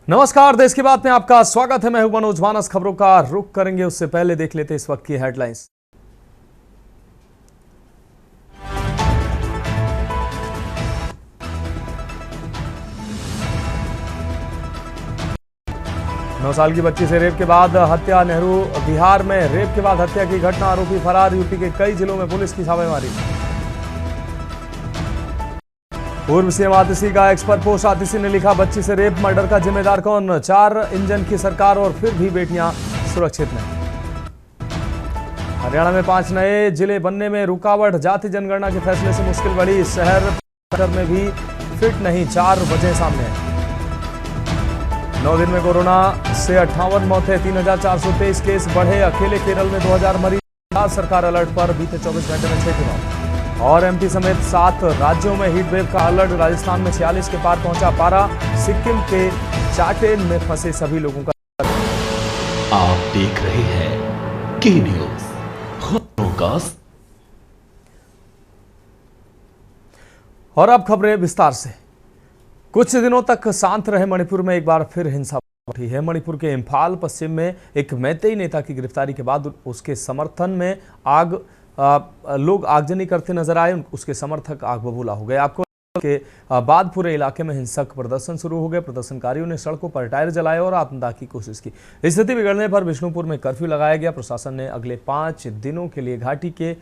नमस्कार, देश की बात में आपका स्वागत है। मैं हूं मनोज मानस। खबरों का रुख करेंगे उससे पहले देख लेते इस वक्त की हेडलाइंस। नौ साल की बच्ची से रेप के बाद हत्या। नेहरू बिहार में रेप के बाद हत्या की घटना, आरोपी फरार। यूपी के कई जिलों में पुलिस की छापेमारी। पूर्व सीएम आतिशी का एक्स पर पोस्ट। आतिशी ने लिखा, बच्ची से रेप मर्डर का जिम्मेदार कौन? 4 इंजन की सरकार और फिर भी बेटियां सुरक्षित नहीं। हरियाणा में 5 नए जिले बनने में रुकावट। जाति जनगणना के फैसले से मुश्किल बढ़ी। शहर में भी फिट नहीं, 4 वजह सामने है। 9 दिन में कोरोना से 58 मौतें, 3423 केस बढ़े। अकेले केरल में 2000 मरीज। सरकार अलर्ट पर, बीते 24 घंटे में 6 की मौत। और एमपी समेत 7 राज्यों में हीट वेव का अलर्ट। राजस्थान में 46 के पार पहुंचा पारा। सिक्किम के चाटेन में फंसे सभी लोगों का। आप देख रहे हैं के न्यूज, खबरों का। और अब खबरें विस्तार से। कुछ दिनों तक शांत रहे मणिपुर में एक बार फिर हिंसा उठी है। मणिपुर के इम्फाल पश्चिम में एक मैतेई नेता की गिरफ्तारी के बाद उसके समर्थन में लोग आगजनी करते नजर आए। उसके समर्थक आग बबूला हो गए। आपको के बाद पूरे इलाके में हिंसक प्रदर्शन शुरू हो गए। प्रदर्शनकारियों ने सड़कों पर टायर जलाए और आत्मदाह की कोशिश की। स्थिति बिगड़ने पर बिष्णुपुर में कर्फ्यू लगाया गया। प्रशासन ने अगले 5 दिनों के लिए घाटी के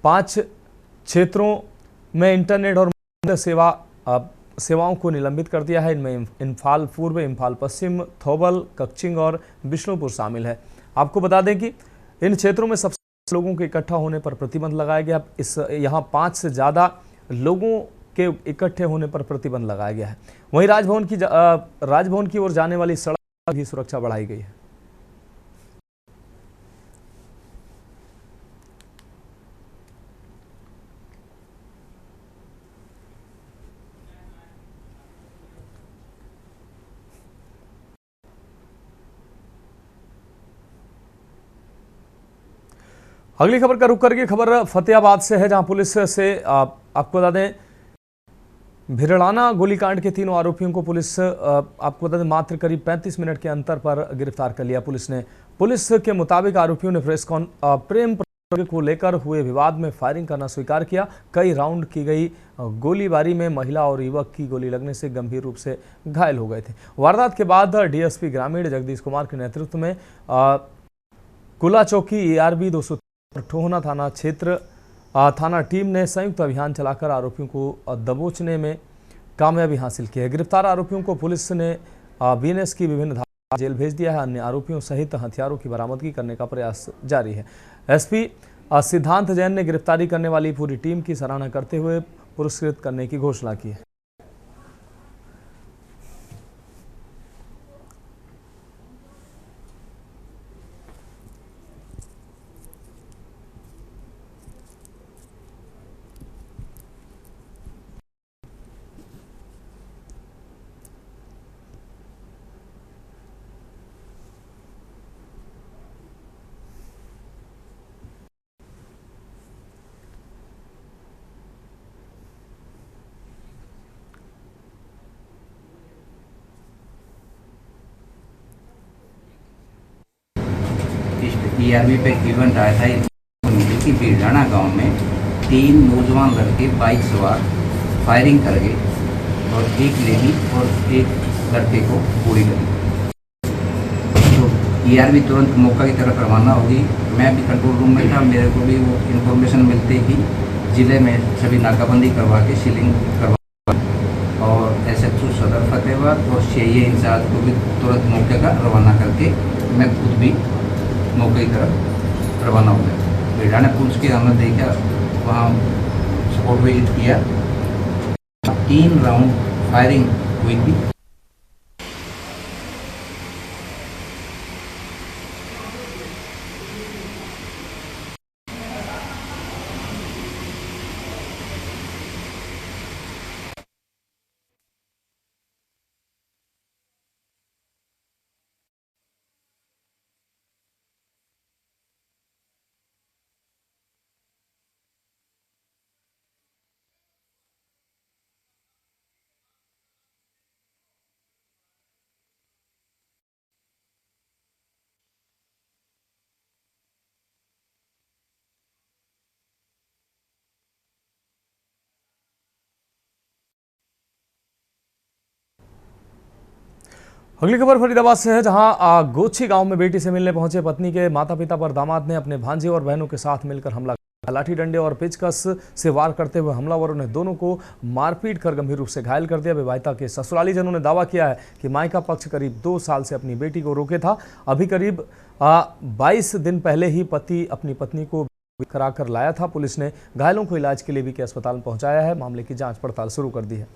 5 क्षेत्रों में इंटरनेट और सेवाओं को निलंबित कर दिया है। इनमें इम्फाल पूर्व, इम्फाल पश्चिम, थौबल, कक्चिंग और बिष्णुपुर शामिल है। आपको बता दें कि इन क्षेत्रों में सबसे लोगों के इकट्ठा होने पर प्रतिबंध लगाया गया। यहाँ 5 से ज़्यादा लोगों के इकट्ठे होने पर प्रतिबंध लगाया गया है। वहीं राजभवन की ओर जाने वाली सड़क पर भी सुरक्षा बढ़ाई गई है। अगली खबर का रुख करके खबर फतेहाबाद से है, जहां पुलिस से आपको बता दें, भिरड़ाना गोलीकांड के तीनों आरोपियों को पुलिस आपको बता दें मात्र करीब 35 मिनट के अंतर पर गिरफ्तार कर लिया पुलिस ने। पुलिस के मुताबिक आरोपियों ने प्रेम को लेकर हुए विवाद में फायरिंग करना स्वीकार किया। कई राउंड की गई गोलीबारी में महिला और युवक की गोली लगने से गंभीर रूप से घायल हो गए थे। वारदात के बाद डीएसपी ग्रामीण जगदीश कुमार के नेतृत्व में कुला चौकी एआरबी 200 ठोहना थाना टीम ने संयुक्त अभियान चलाकर आरोपियों को दबोचने में कामयाबी हासिल की है। गिरफ्तार आरोपियों को पुलिस ने बीएनएस की विभिन्न धाराओं जेल भेज दिया है। अन्य आरोपियों सहित हथियारों की बरामदगी करने का प्रयास जारी है। एसपी सिद्धांत जैन ने गिरफ्तारी करने वाली पूरी टीम की सराहना करते हुए पुरस्कृत करने की घोषणा की है। ईआरबी पे इवेंट आया था कि भिरड़ाना गांव में 3 नौजवान लड़के बाइक सवार फायरिंग कर गए और एक लेडी और एक लड़के को गोली लगी। तो ईआरबी तुरंत मौका की तरफ रवाना होगी। मैं भी कंट्रोल रूम में था। मेरे को भी वो इन्फॉर्मेशन मिलते ही जिले में सभी नाकाबंदी करवा के सीलिंग करवा और एसएचओ सदर फतेहाबाद और सीआईए इंचार्ज को भी तुरंत मौके का रवाना करके मैं खुद भी मौके की तरफ रवाना हो गया। भिरड़ाना पुलिस के हमने देखा, वहाँ सपोर्ट विजिट किया। 3 राउंड फायरिंग हुई थी। अगली खबर फरीदाबाद से है, जहां गोची गांव में बेटी से मिलने पहुंचे पत्नी के माता पिता पर दामाद ने अपने भांजे और बहनों के साथ मिलकर हमला किया। लाठी डंडे और पेचकस से वार करते हुए हमलावरों ने दोनों को मारपीट कर गंभीर रूप से घायल कर दिया। विवाहिता के ससुराली जनों ने दावा किया है कि मायका पक्ष करीब 2 साल से अपनी बेटी को रोके था। अभी करीब 22 दिन पहले ही पति अपनी पत्नी को कराकर लाया था। पुलिस ने घायलों को इलाज के लिए भी अस्पताल में पहुंचाया है। मामले की जांच पड़ताल शुरू कर दी है।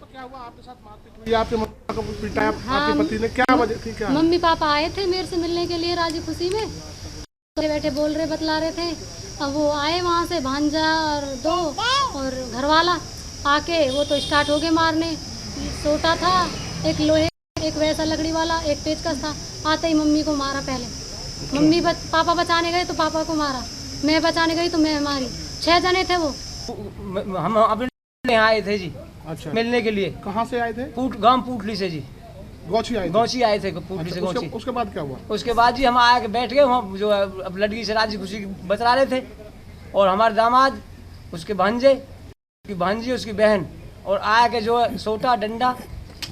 क्या हुआ आपके साथ? मारपीट हुई, आपके मम्मी को पिटाया आपके पति ने, क्या वजह थी? क्या मम्मी पापा आए थे मेरे से मिलने के लिए राजी खुशी में, तो बैठे बोल रहे बतला रहे थे। अब वो आए वहाँ से भांजा और 2 और घरवाला आके वो तो स्टार्ट हो गए मारने। सोटा था, एक लोहे, एक वैसा लकड़ी वाला, एक पेचकस था। आते ही मम्मी को मारा पहले। मम्मी पापा बचाने गए तो पापा को मारा, मैं बचाने गई तो मैं मारी। 6 जने थे वो। हम अभी यहाँ आए थे जी। अच्छा, मिलने के लिए। कहाँ से आए थे? गांव पुटली से जी। गौची आए थे? गौची आए थे पुटली से गौची। उसके बाद क्या हुआ? उसके बाद जी हम आके बैठ गए वहाँ, जो अब लड़की से राजी खुशी बतला रहे थे, और हमारे दामाद, उसके भांजे, उसकी भांजी, उसकी बहन, और आके जो है सोटा डंडा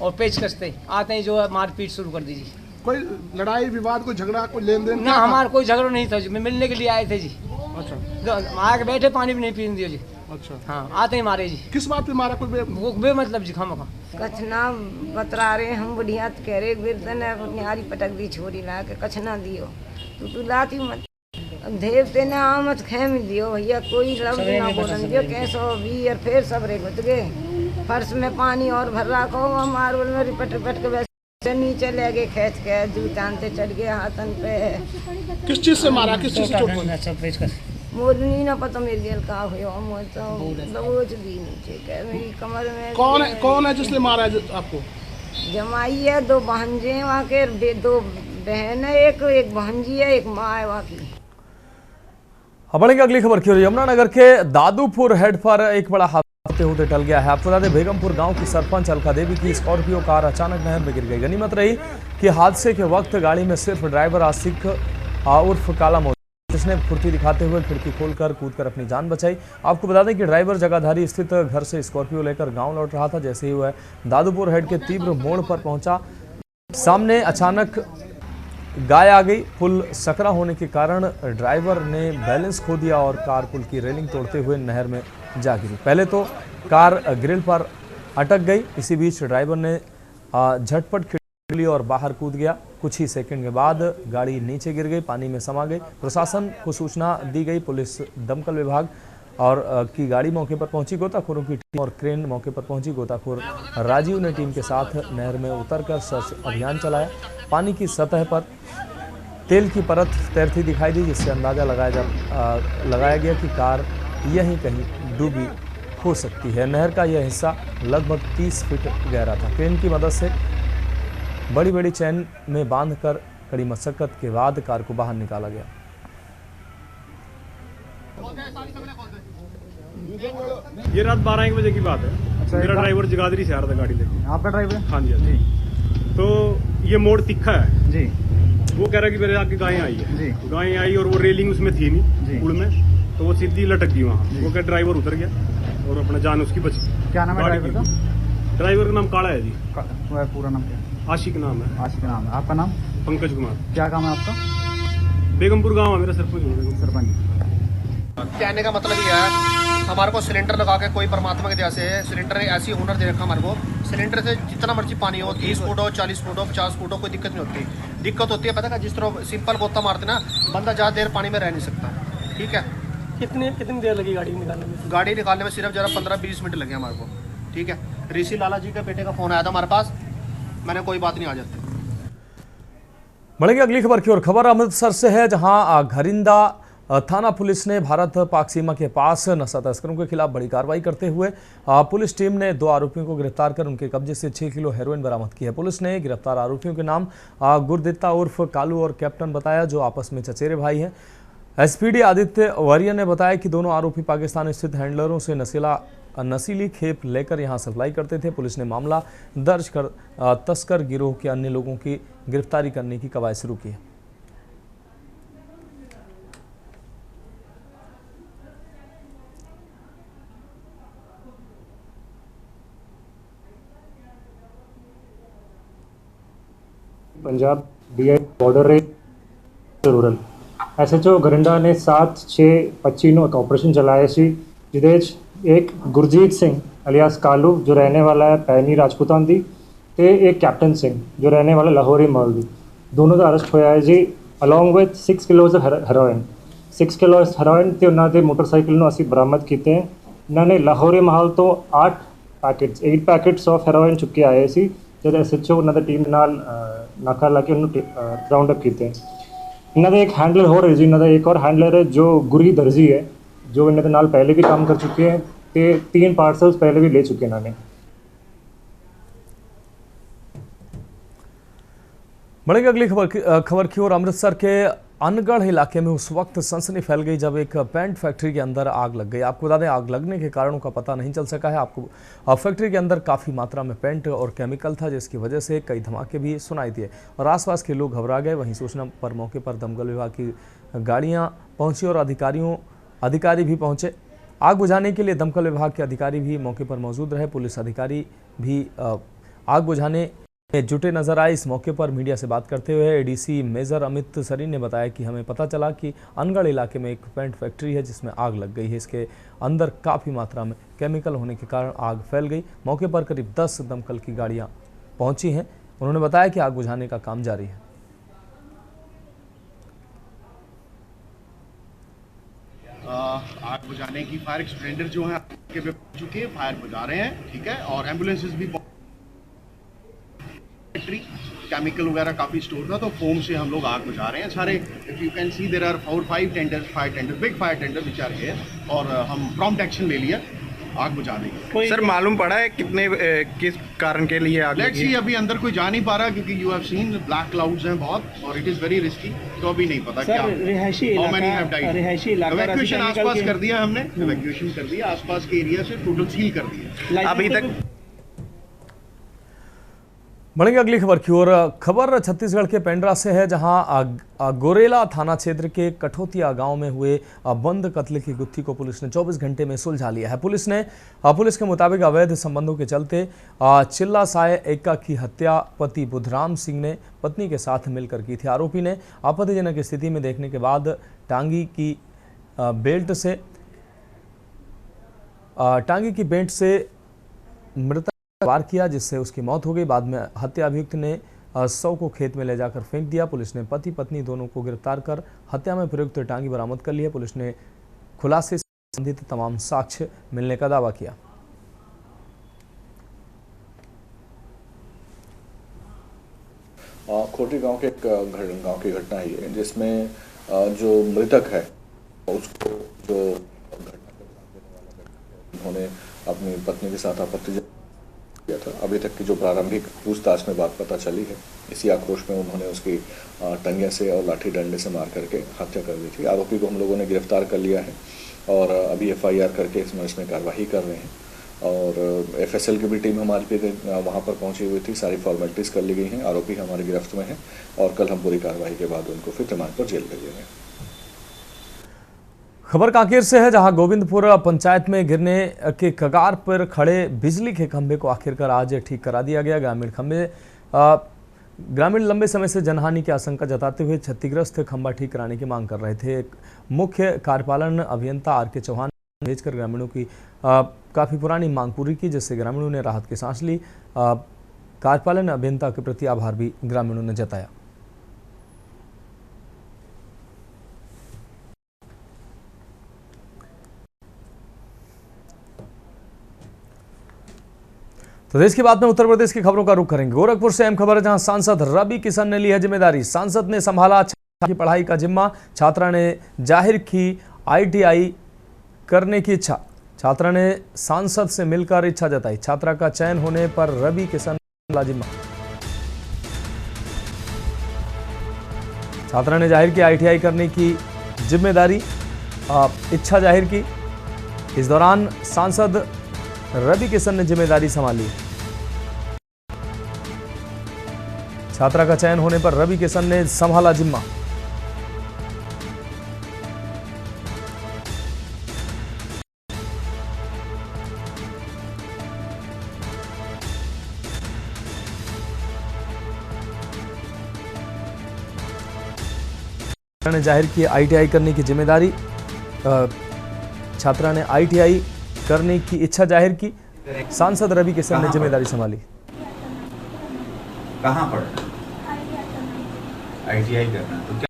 और पेचकस थे, आते ही जो है मारपीट शुरू कर दी जी। कोई लड़ाई विवाद, कोई झगड़ा, कोई लेन देन? ना, हमारा कोई झगड़ा नहीं था जी। मिलने के लिए आए थे जी। अच्छा, आके बैठे, पानी भी नहीं पीने दिया जी। अच्छा, हाँ, आते ही मारे जी। किस बात पे मारा? कोई वो बेमतलब जी, खामखा कछना बतरा रहे हम बढ़िया कह रहे गिरदन न्यारी पटक दी छोरी ला के कछना दियो तू लाती मत देवते ने आमद खेम दियो भैया, कोई लफ्ज ना बोलन दियो कैसो भी। और फिर सब रे घुट गए, फर्श में पानी और भर रखो, मार्बल में रिपट रिपट के वैसे नीचे ले गए, खींच के जूतान से चढ़ गए हाथन पे। किस चीज से मारा? किस चीज से चोट पहुंची? मोदनी ना पता मेरे दिल का हुआ, मुझे तो दबोच दी नीचे के मेरी कमर में। कौन है जिसने मारा है आपको? जमाई है, 2 भांजे वहाँ के, 2 बहन है, एक भांजी है, एक माँ है वहाँ की। अब बढ़ेंगे अगली खबर की ओर। यमुनानगर के दादूपुर हेड पर एक बड़ा हादसा होते टल गया है। आपको बता दें, बेगमपुर गांव की सरपंच अलका देवी की स्कॉर्पियो कार अचानक नहर में गिर गई। गनीमत रही कि हादसे के वक्त गाड़ी में सिर्फ ड्राइवर आसिक उर्फ काला मौजूद, जिसने फुर्ती दिखाते हुए खिड़की खोलकर कूदकर अपनी जान बचाई। आपको बता दें कि ड्राइवर जगाधारी स्थित घर से स्कॉर्पियो लेकर गांव लौट रहा था। जैसे ही वह दादूपुर हेड के तीव्र मोड़ पर पहुंचा, सामने अचानक गाय आ गई। पुल सकरा होने के कारण ड्राइवर ने बैलेंस खो दिया और कार पुल की रेलिंग तोड़ते हुए नहर में जा गिरी। पहले तो कार ग्रिल पर अटक गई। इसी बीच ड्राइवर ने झटपट खिड़की और बाहर कूद गया। कुछ ही सेकंड के बाद गाड़ी नीचे गिर गई, पानी में समा गई। प्रशासन को सूचना दी गई। पुलिस, दमकल विभाग और की गाड़ी मौके पर पहुंची। गोताखोरों की टीम और क्रेन मौके पर पहुंची। गोताखोर राजीव ने टीम के साथ नहर में उतरकर सर्च अभियान चलाया। पानी की सतह पर तेल की परत तैरती दिखाई दी, जिससे अंदाजा लगाया गया कि कार यहीं कहीं डूबी हो सकती है। नहर का यह हिस्सा लगभग 30 फीट गहरा था। क्रेन की मदद से बड़ी बड़ी चैन में बांधकर कड़ी मशक्कत के बाद कार को बाहर निकाला गया। ये रात 12-1 बजे की बात है। अच्छा, मेरा ड्राइवर जगाधरी से आ रहा था गाड़ी लेके। आपका ड्राइवर? हाँ जी, हाँ जी। तो ये मोड़ तिखा है जी। वो कह रहा कि मेरे आगे गाय आई है जी। गाय आई और वो रेलिंग उसमें थी नहीं पुल में, तो वो सीधी लटक गई वहाँ। वो क्या ड्राइवर उतर गया और अपना जान उसकी बची। क्या नाम है ड्राइवर का? ड्राइवर का नाम काला है जी। पूरा नाम क्या? आशिक नाम है। आशिक नाम है। आपका नाम? पंकज कुमार। क्या काम है आपका? बेगमपुर गाँव है मेरा, सरपंच। कहने का मतलब ये है, हमारे को सिलेंडर लगा के कोई परमात्मा की दया से सिलेंडर ऐसी हुनर दे रखा हमारे को। सिलेंडर से जितना मर्जी पानी हो, 30 फुट हो, 40 फुट हो, 50 फुट हो, कोई दिक्कत नहीं होती। दिक्कत होती है पता है, जिस तरह सिंपल गोता मारते ना, बंदा ज़्यादा देर पानी में रह नहीं सकता। ठीक है। कितनी देर लगी गाड़ी निकालने में? गाड़ी निकालने में सिर्फ जरा 15-20 मिनट लगे हमारे को। ठीक है। ऋषि लाला जी के बेटे का फोन आया था हमारे पास, मैंने कोई बात नहीं, आ जाते। बढ़ेंगे अगली खबर की ओर। खबर अमृतसर से है, जहां घरिंदा थाना पुलिस ने भारत पाक सीमा के पास नशा तस्करों के खिलाफ बड़ी कार्रवाई करते हुए पुलिस टीम ने 2 आरोपियों को गिरफ्तार कर उनके कब्जे से 6 किलो हेरोइन बरामद की है। पुलिस ने गिरफ्तार आरोपियों के नाम गुरदित्ता उर्फ कालू और कैप्टन बताया, जो आपस में चचेरे भाई हैं। एसपीडी आदित्य वरिया ने बताया कि दोनों आरोपी पाकिस्तान स्थित हैंडलरों से नशीली खेप लेकर यहां सप्लाई करते थे। पुलिस ने मामला दर्ज कर तस्कर गिरोह के अन्य लोगों की गिरफ्तारी करने की कवायद शुरू की है। Punjab DI border range rural SHO गरिंडा ने 7/6/25 ਨੂੰ ਇੱਕ ਆਪਰੇਸ਼ਨ ਚਲਾਇਆ ਸੀ ਜਿਹਦੇ ਵਿੱਚ ਇੱਕ ਗੁਰਜੀਤ ਸਿੰਘ ਅਲੀਆਸ ਕਾਲੂ ਜੋ ਰਹਿਣੇ ਵਾਲਾ ਹੈ ਪੈਣੀ ਰਾਜਪੂਤਾਂ ਦੀ ਤੇ ਇੱਕ ਕੈਪਟਨ ਸਿੰਘ ਜੋ ਰਹਿਣੇ ਵਾਲਾ ਲਾਹੌਰੀ ਮਹਲ ਦੀ ਦੋਨੋਂ ਦਾ ਅਰੈਸਟ ਹੋਇਆ ਹੈ ਜੀ along with 6 kilos of heroin 6 kilos heroin ਤੇ ਉਹਨਾਂ ਦੇ ਮੋਟਰਸਾਈਕਲ ਨੂੰ ਅਸੀਂ ਬਰਾਮਦ ਕੀਤੇ हैं। ਇਹਨਾਂ ਨੇ ਲਾਹੌਰੀ ਮਹਲ ਤੋਂ 8 ਪੈਕੇਟਸ ਆਫ ਹੈਰੋਇਨ ਚੁੱਕ ਕੇ ਆਏ ਸੀ ਜਦ SHO ਉਹਨਾਂ ਦੀ ਟੀਮ ਨਾਲ ਨਾਕਾ ਲਾ ਕੇ ਉਹਨੂੰ ਰਾਉਂਡ ਅਪ ਕੀਤੇ। ਇਹਨਾਂ ਦਾ ਇੱਕ ਹੈਂਡਲਰ ਹੋਰ ਹੈ ਜੀ ਇਹਨਾਂ ਦਾ ਇੱਕ और हैंडलर है जो गुरी दर्जी है जो ਇਹਨਾਂ ਦੇ ਨਾਲ पहले भी काम कर चुके हैं ਤੇ 3 पार्सल्स पहले भी ले चुके ਇਹਨਾਂ ਨੇ। बढ़ेगी अगली खबर की ओर। अमृतसर के अनगढ़ इलाके में उस वक्त सनसनी फैल गई जब एक पेंट फैक्ट्री के अंदर आग लग गई। आपको बता दें आग लगने के कारणों का पता नहीं चल सका है। आपको फैक्ट्री के अंदर काफ़ी मात्रा में पेंट और केमिकल था जिसकी वजह से कई धमाके भी सुनाई दिए और आसपास के लोग घबरा गए। वहीं सूचना पर मौके पर दमकल विभाग की गाड़ियां पहुंची और अधिकारी भी पहुंचे। आग बुझाने के लिए दमकल विभाग के अधिकारी भी मौके पर मौजूद रहे। पुलिस अधिकारी भी आग बुझाने में जुटे नजर आए। इस मौके पर मीडिया से बात करते हुए ADC मेजर अमित सरीन ने बताया कि हमें पता चला कि अनगढ़ इलाके में एक पेंट फैक्ट्री है जिसमें आग लग गई है। इसके अंदर काफ़ी मात्रा में केमिकल होने के कारण आग फैल गई। मौके पर करीब 10 दमकल की गाड़ियां पहुंची हैं। उन्होंने बताया कि आग बुझाने का काम जारी है। आग बुझाने की फायर एक्सटेंडर जो है के पे पहुंच चुके हैं, फायर बुझा रहे हैं, ठीक है। और एम्बुलेंसेस भी केमिकल वगैरह काफी स्टोर था तो फोम से हम लोग आग बुझा रहे हैं सारे। If you can see there are 4-5 tenders, fire tender, big fire tender which are here और हम प्रॉम्प्ट एक्शन ले लिया, आग बुझा देंगे। सर मालूम पड़ा है कितने किस कारण के लिए आग लेट्स सी, अभी अंदर कोई जा नहीं पा रहा क्योंकि you have seen black clouds हैं बहुत और इट इज वेरी रिस्की, तो अभी नहीं पता क्या रिहायशी इवैक्यूएशन आसपास कर दिया हमने, इवैक्यूएशन कर दिया आसपास के एरिया से, टोटल सील कर दिया अभी तक। बढ़ेंगे अगली खबर की ओर। खबर छत्तीसगढ़ के पेंड्रा से है जहां गोरेला थाना क्षेत्र के कठोतिया गांव में हुए बंद कत्ल की गुत्थी को पुलिस ने 24 घंटे में सुलझा लिया है। पुलिस के मुताबिक अवैध संबंधों के चलते चिल्ला साय एक्का की हत्या पति बुधराम सिंह ने पत्नी के साथ मिलकर की थी। आरोपी ने आपत्तिजनक स्थिति में देखने के बाद टांगी की बेल्ट से मृतक वार किया जिससे उसकी मौत हो गई। बाद में हत्या अभियुक्त ने शव को खेत में ले जाकर फेंक दिया। पुलिस ने पति पत्नी दोनों को गिरफ्तार कर हत्या में प्रयुक्त टांगी बरामद कर ली है। पुलिस ने खुलासे से संबंधित तमाम साक्ष्य मिलने का दावा किया। खोटी गांव की घटना ही है जिसमें जो मृतक है उसको जो उन्होंने अपनी पत्नी के साथ आपत्तिजनक किया था। अभी तक की जो प्रारंभिक पूछताछ में बात पता चली है, इसी आक्रोश में उन्होंने उसकी टंगे से और लाठी डंडे से मार करके हत्या कर दी थी। आरोपी को हम लोगों ने गिरफ्तार कर लिया है और अभी FIR करके इसमें कार्रवाई कर रहे हैं। और FSL की भी टीम हमारी पे वहाँ पर पहुँची हुई थी, सारी फॉर्मेलिटीज़ कर ली गई हैं। आरोपी हमारी गिरफ्त में है और कल हम पूरी कार्रवाई के बाद उनको फिर रिमांड पर जेल भेजेंगे। खबर कांकेर से है जहां गोविंदपुर पंचायत में गिरने के कगार पर खड़े बिजली के खंभे को आखिरकार आज ठीक करा दिया गया। ग्रामीण लंबे समय से जनहानि की आशंका जताते हुए क्षतिग्रस्त खंभा ठीक कराने की मांग कर रहे थे। मुख्य कार्यपालन अभियंता RK चौहान ने भेजकर ग्रामीणों की काफ़ी पुरानी मांग पूरी की जिससे ग्रामीणों ने राहत की सांस ली। कार्यपालन अभियंता के प्रति आभार भी ग्रामीणों ने जताया। तो देश की बात में उत्तर प्रदेश की खबरों का रुख करेंगे। गोरखपुर से अहम खबर है जहां सांसद रवि किशन ने ली है जिम्मेदारी। सांसद ने संभाला छात्रा की पढ़ाई का जिम्मा। छात्रा ने जाहिर की ITI करने की इच्छा। छात्रा ने सांसद से मिलकर इच्छा जताई। छात्रा का चयन होने पर रवि किशन ने संभाला जिम्मा। छात्रा ने जाहिर की ITI करने की जिम्मेदारी, इच्छा जाहिर की। इस दौरान सांसद रवि किशन ने जिम्मेदारी संभाली। छात्रा का चयन होने पर रवि किशन ने संभाला जिम्मा। ने जाहिर की ITI करने की जिम्मेदारी, छात्रा ने ITI करने की इच्छा जाहिर की। सांसद रवि किशन ने जिम्मेदारी संभाली। कहाँ पढ़ना? ITI करना तो क्या,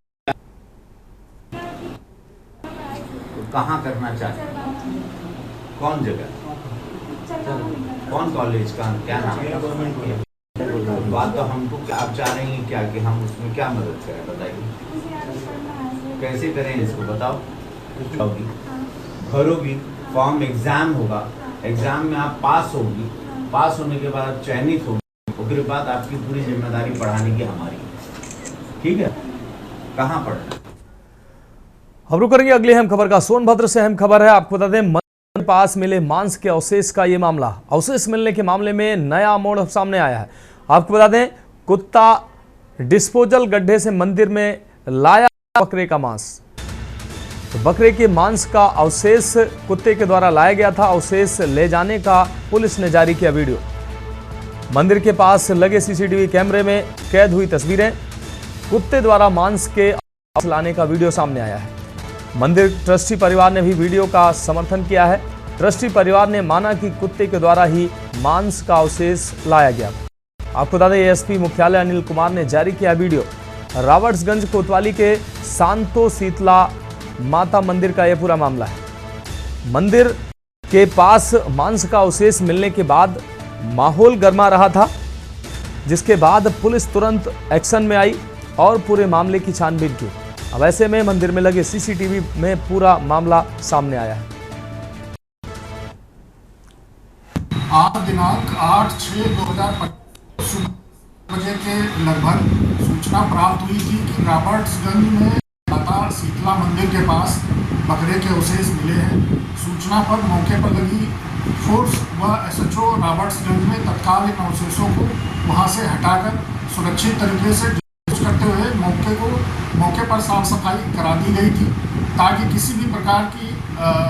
तो कहाँ करना चाहते? कौन जगह, कौन कॉलेज का, क्या नाम है? बात तो हमको आप चाह रहे हैं क्या कि हम उसमें क्या मदद करें, बताइए कैसे करें इसको बताओ। भरोगी, फॉर्म एग्जाम होगा, एग्जाम में आप पास होगी, पास होने के बाद चयनित होगी, उसके बाद आपकी पूरी जिम्मेदारी पढ़ाने की हमारी, ठीक है। कहाँ पढ़ना? अब रुक करेंगे अगली अहम खबर का। सोनभद्र से अहम खबर है, आपको बता दें मंदिर के पास मिले मांस के अवशेष का ये मामला। अवशेष मिलने के मामले में नया मोड़ सामने आया है। आपको बता दें कुत्ता डिस्पोजल गड्ढे से मंदिर में लाया बकरे का मांस। तो बकरे के मांस का अवशेष कुत्ते के द्वारा लाया गया था। अवशेष ले जाने का पुलिस ने जारी किया वीडियो। मंदिर के पास लगे CCTV कैमरे में कैद हुई तस्वीरें। कुत्ते द्वारा मांस के अवशेष लाने का वीडियो सामने आया है। मंदिर ट्रस्टी परिवार ने भी वीडियो का समर्थन किया है। ट्रस्टी परिवार ने माना कि कुत्ते के द्वारा ही मांस का अवशेष लाया गया। आपको बता दें ASP मुख्यालय अनिल कुमार ने जारी किया वीडियो। रावर्ट्सगंज कोतवाली के सांतो शीतला माता मंदिर का यह पूरा मामला है। मंदिर के पास मांस का अवशेष मिलने के बाद माहौल गर्मा रहा था, जिसके बाद पुलिस तुरंत एक्शन में आई और पूरे मामले की छानबीन की। अब ऐसे में मंदिर में लगे CCTV में पूरा मामला सामने आया है। आज दिनांक 8/6/2025 बजे के लगभग सूचना प्राप्त हुई थी कि रॉबर्ट्सगंज में माता शीतला मंदिर के पास बकरे के अवशेष मिले हैं। सूचना पर मौके पर लगी फोर्स व SHO रॉबर्ट्सगंज में तत्काल इन अवशेषों को वहां से हटाकर सुरक्षित तरीके से करते हुए मौके पर साफ सफाई करा दी गई थी, ताकि किसी भी प्रकार की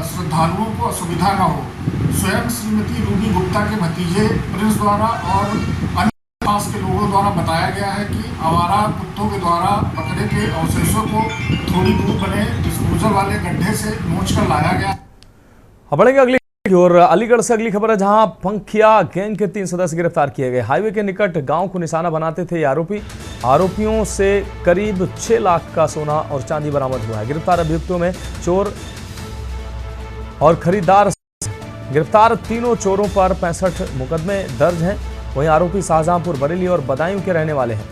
श्रद्धालुओं को असुविधा न हो। स्वयं श्रीमती रूबी गुप्ता के भतीजे प्रिंस द्वारा और अन्य पास के लोगों द्वारा बताया गया है कि आवारा कुत्तों के द्वारा बकरे के अवशेषों को थोड़ी दूर बने डिस्पोजल वाले गड्ढे से नोच कर लाया गया। अब बढ़ेंगे अगली और अलीगढ़ से अगली खबर है, जहां पंखिया गैंग के 3 सदस्य गिरफ्तार किए गए। हाईवे के निकट गांव को निशाना बनाते थे ये आरोपी। आरोपियों से करीब 6 लाख का सोना और चांदी बरामद हुआ है। गिरफ्तार अभियुक्तों में चोर और खरीदार। गिरफ्तार तीनों चोरों पर 65 मुकदमे दर्ज हैं। वहीं आरोपी शाहजहांपुर, बरेली और बदायूं के रहने वाले हैं।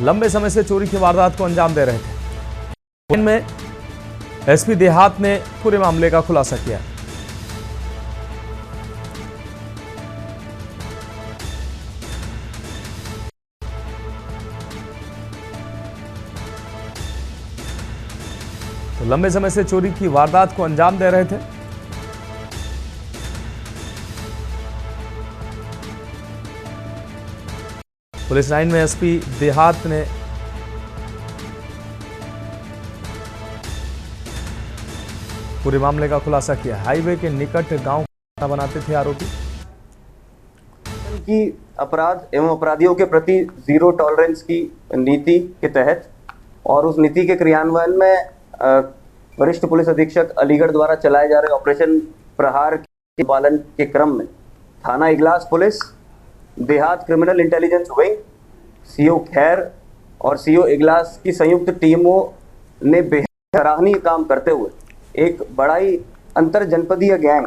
लंबे समय से चोरी की वारदात को अंजाम दे रहे थे। इनमें SP देहात ने पूरे मामले का खुलासा किया। तो लंबे समय से चोरी की वारदात को अंजाम दे रहे थे। पुलिस लाइन में SP देहात ने पूरे मामले का खुलासा किया। हाईवे के निकट गांव बनाते थे आरोपी। की अपराध एवं अपराधियों के प्रति जीरो टॉलरेंस की नीति के तहत और उस नीति के क्रियान्वयन में वरिष्ठ पुलिस अधीक्षक अलीगढ़ द्वारा चलाए जा रहे ऑपरेशन प्रहार के पालन के क्रम में थाना इगलास पुलिस, देहात क्रिमिनल इंटेलिजेंस विंग, CO खैर और CO इगलास की संयुक्त टीमों ने बेहद सराहनीय काम करते हुए एक बड़ा ही अंतर जनपदीय गैंग,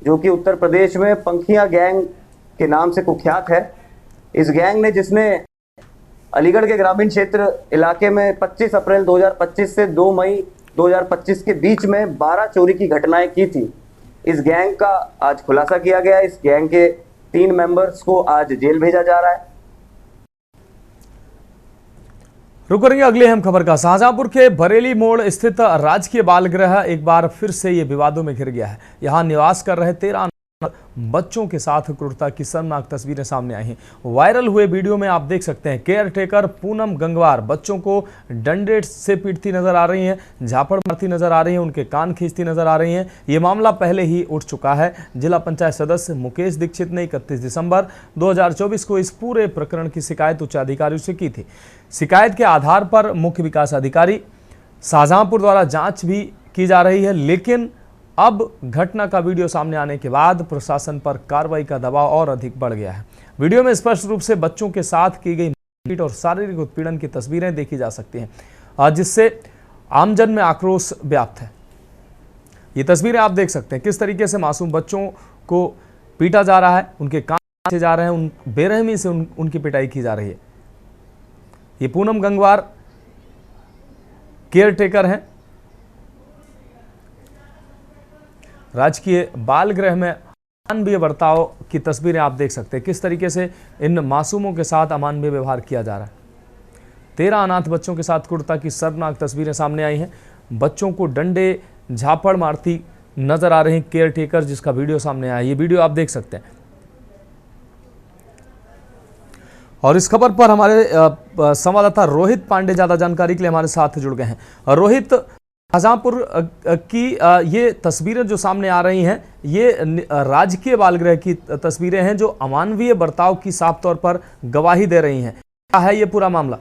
जो कि उत्तर प्रदेश में पंखिया गैंग के नाम से कुख्यात है, इस गैंग ने जिसने अलीगढ़ के ग्रामीण क्षेत्र इलाके में 25 अप्रैल 2025 से 2 मई 2025 के बीच में 12 चोरी की घटनाएं की थी। इस गैंग का आज खुलासा किया गया। इस गैंग के 3 मेंबर्स को आज जेल भेजा जा रहा है। रुक करेंगे अगली अहम खबर का। शाहजहांपुर के बरेली मोड़ स्थित राजकीय बाल गृह एक बार फिर से ये विवादों में घिर गया है। यहां निवास कर रहे 13 बच्चों के साथ क्रूरता की शर्मनाक तस्वीरें सामने आई हैं। वायरल हुए वीडियो में आप देख सकते हैं केयर टेकर पूनम गंगवार बच्चों को डंडे से पीटती नजर आ रही हैं, झापड़ मारती नजर आ रही हैं, उनके कान खींचती नजर आ रही हैं। ये मामला पहले ही उठ चुका है। जिला पंचायत सदस्य मुकेश दीक्षित ने 31 दिसंबर 2024 को इस पूरे प्रकरण की शिकायत उच्च अधिकारियों से की थी। शिकायत के आधार पर मुख्य विकास अधिकारी शाहजहांपुर द्वारा जांच भी की जा रही है, लेकिन अब घटना का वीडियो सामने आने के बाद प्रशासन पर कार्रवाई का दबाव और अधिक बढ़ गया है। वीडियो में स्पष्ट रूप से बच्चों के साथ की गई मारपीट और शारीरिक उत्पीड़न की तस्वीरें देखी जा सकती हैं, जिससे आमजन में आक्रोश व्याप्त है। ये तस्वीरें आप देख सकते हैं किस तरीके से मासूम बच्चों को पीटा जा रहा है, उनके कान से जा रहे हैं, उन बेरहमी से उनकी पिटाई की जा रही है। ये पूनम गंगवार केयर टेकर हैं। राजकीय बाल गृह में अमानवीय बर्ताव की तस्वीरें आप देख सकते हैं किस तरीके से इन मासूमों के साथ अमानवीय व्यवहार किया जा रहा है। 13 अनाथ बच्चों के साथ क्रूरता की शर्मनाक तस्वीरें सामने आई हैं। बच्चों को डंडे झापड़ मारती नजर आ रही केयर टेकर, जिसका वीडियो सामने आया। ये वीडियो आप देख सकते हैं। और इस खबर पर हमारे संवाददाता रोहित पांडे ज्यादा जानकारी के लिए हमारे साथ जुड़ गए हैं। रोहित, शाहजहांपुर की ये तस्वीरें जो सामने आ रही हैं, ये राजकीय बाल गृह की तस्वीरें हैं जो अमानवीय बर्ताव की साफ तौर पर गवाही दे रही हैं। क्या है ये पूरा मामला?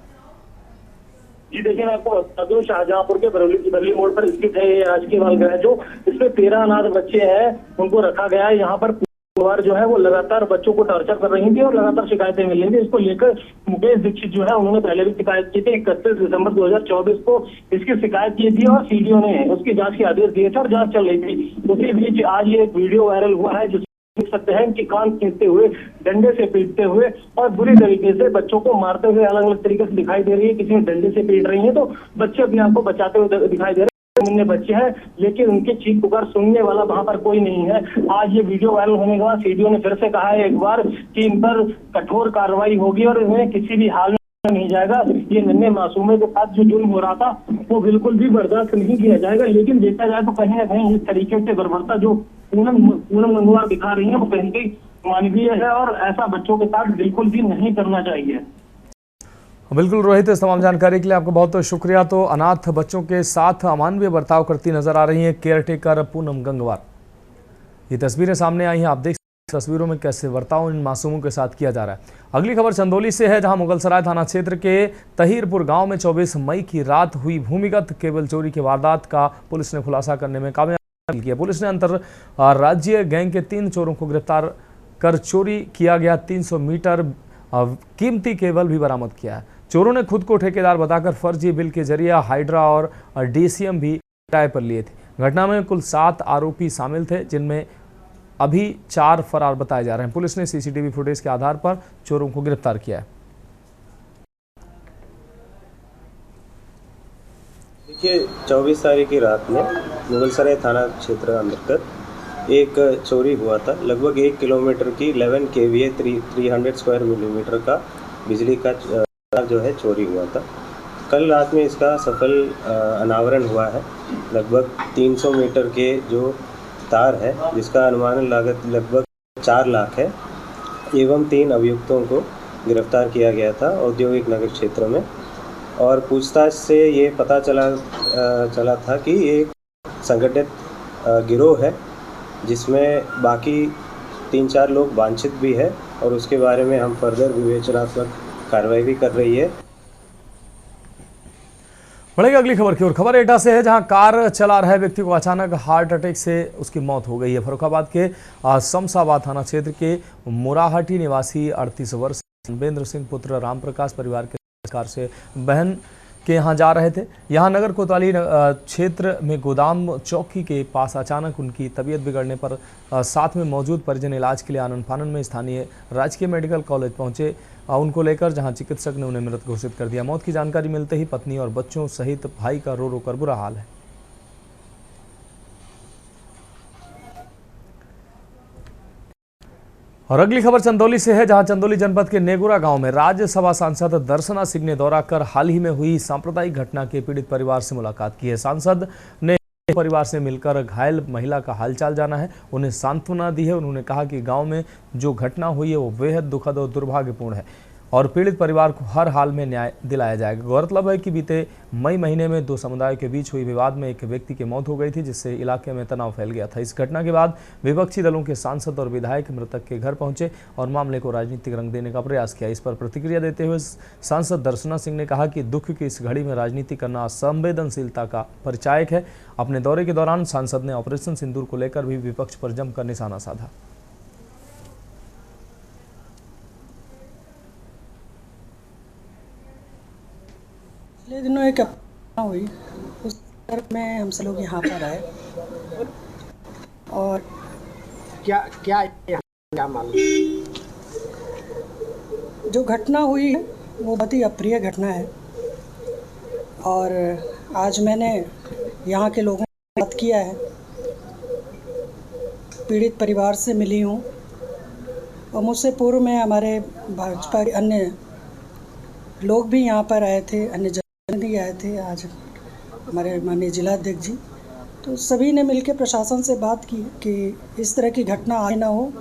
जी देखिए, मैं आपको बता दूं, शाहजहांपुर के बरली मोड़ पर स्थित है ये राजकीय बाल गृह, जो इसमें 13 अनाथ बच्चे हैं, उनको रखा गया है। यहाँ पर जो है वो लगातार बच्चों को टॉर्चर कर रही थी और लगातार शिकायतें मिल रही थी। इसको लेकर मुकेश दीक्षित जो है उन्होंने पहले भी शिकायत की थी। 31 दिसंबर 2024 को इसकी शिकायत की थी और सीडीओ ने उसकी जांच के आदेश दिए थे और जांच चल रही थी। उसी बीच आज ये वीडियो वायरल हुआ है, जो देख सकते हैं कि कान खींचते हुए, डंडे से पीटते हुए और बुरी तरीके से बच्चों को मारते हुए अलग अलग तरीके से दिखाई दे रही है। किसी में डंडे से पीट रही है तो बच्चे अपने आप को बचाते हुए दिखाई दे रहे हैं। बच्चे हैं, लेकिन उनके चीख पुकार सुनने वाला वहां पर कोई नहीं है। आज ये वीडियो वायरल होने के बाद सीडीओ ने फिर से कहा है एक बार कि इन पर कठोर कार्रवाई होगी और इन्हें किसी भी हाल में नहीं जाएगा। ये नन्हे मासूमों के साथ जो जुल्म हो रहा था वो बिल्कुल भी बर्दाश्त नहीं किया जाएगा। लेकिन देखा जाए तो कहीं ना कहीं इस तरीके से बर्बरता जो पूनम गंगवार दिखा रही है वो कहीं कहीं मानवीय है और ऐसा बच्चों के साथ बिल्कुल भी नहीं करना चाहिए। बिल्कुल रोहित, इस तमाम जानकारी के लिए आपको बहुत बहुत शुक्रिया। तो अनाथ बच्चों के साथ अमानवीय बर्ताव करती नजर आ रही हैं केयर टेकर पूनम गंगवार। ये तस्वीरें सामने आई हैं, आप देख तस्वीरों में कैसे बर्ताव इन मासूमों के साथ किया जा रहा है। अगली खबर चंदौली से है, जहां मुगलसराय थाना क्षेत्र के तहीरपुर गांव में 24 मई की रात हुई भूमिगत केबल चोरी की वारदात का पुलिस ने खुलासा करने में कामयाब किया। पुलिस ने अंतर राज्यीय गैंग के 3 चोरों को गिरफ्तार कर चोरी किया गया 300 मीटर कीमती केबल भी बरामद किया है। चोरों ने खुद को ठेकेदार बताकर फर्जी बिल के जरिए हाइड्रा और डीसीएम भी किराए पर लिए थे। घटना में कुल 7 आरोपी शामिल थे, जिनमें अभी 4 फरार बताए जा रहे हैं। पुलिस ने सीसीटीवी फुटेज के आधार पर चोरों को गिरफ्तार किया है। देखिए, 24 तारीख की रात में मुगलसराय थाना क्षेत्र अंतर्गत एक चोरी हुआ था। लगभग 1 किलोमीटर की 11 kVA 300 स्क्वायर मिलीमीटर का बिजली का जो है चोरी हुआ था। कल रात में इसका सफल अनावरण हुआ है। लगभग 300 मीटर के जो तार है, जिसका अनुमानित लागत लगभग 4 लाख है, एवं 3 अभियुक्तों को गिरफ्तार किया गया था औद्योगिक नगर क्षेत्र में। और पूछताछ से ये पता चला था कि एक संगठित गिरोह है, जिसमें बाकी 3-4 लोग वांछित भी है और उसके बारे में हम फर्दर विवेचनात्मक कार्रवाई भी कर रही है। बढ़ेगा अगली खबर की ओर। खबर एटा से है, जहां कार चला रहे व्यक्ति को अचानक हार्ट अटैक से उसकी मौत हो गई है। फर्रुखाबाद के शमशाबाद थाना क्षेत्र के मुराहाटी निवासी 38 वर्ष संवेंद्र सिंह पुत्र रामप्रकाश परिवार के कार से बहन के यहाँ जा रहे थे। यहाँ नगर कोतवाली क्षेत्र में गोदाम चौकी के पास अचानक उनकी तबीयत बिगड़ने पर साथ में मौजूद परिजन इलाज के लिए आनन फानन में स्थानीय राजकीय मेडिकल कॉलेज पहुंचे। उनको लेकर जहां चिकित्सक ने उन्हें मृत घोषित कर दिया। मौत की जानकारी मिलते ही पत्नी और बच्चों सहित भाई का रो रो कर बुरा हाल है। और अगली खबर चंदौली से है, जहां चंदौली जनपद के नेगुरा गांव में राज्यसभा सांसद दर्शना सिंह ने दौरा कर हाल ही में हुई सांप्रदायिक घटना के पीड़ित परिवार से मुलाकात की है। सांसद ने परिवार से मिलकर घायल महिला का हालचाल जाना है, उन्हें सांत्वना दी है। उन्होंने कहा कि गांव में जो घटना हुई है वो बेहद दुखद और दुर्भाग्यपूर्ण है और पीड़ित परिवार को हर हाल में न्याय दिलाया जाएगा। गौरतलब है कि बीते मई महीने में दो समुदायों के बीच हुई विवाद में एक व्यक्ति की मौत हो गई थी, जिससे इलाके में तनाव फैल गया था। इस घटना के बाद विपक्षी दलों के सांसद और विधायक मृतक के घर पहुंचे और मामले को राजनीतिक रंग देने का प्रयास किया। इस पर प्रतिक्रिया देते हुए सांसद दर्शना सिंह ने कहा कि दुख की इस घड़ी में राजनीति करना असंवेदनशीलता का परिचायक है। अपने दौरे के दौरान सांसद ने ऑपरेशन सिंदूर को लेकर भी विपक्ष पर जमकर निशाना साधा। पिछले दिनों एक घटना हुई, उस संदर्भ में हम सब लोग यहाँ पर आए और क्या मालूम, जो घटना हुई है वो बहुत ही अप्रिय घटना है और आज मैंने यहाँ के लोगों से बात किया है, पीड़ित परिवार से मिली हूँ और मुझसे पूर्व में हमारे भाजपा के अन्य लोग भी यहाँ पर आए थे, अन्य जनप्रतिनिधि आए थे, आज हमारे माननीय जिलाध्यक्ष जी, तो सभी ने मिलकर प्रशासन से बात की कि इस तरह की घटना आगे ना हो,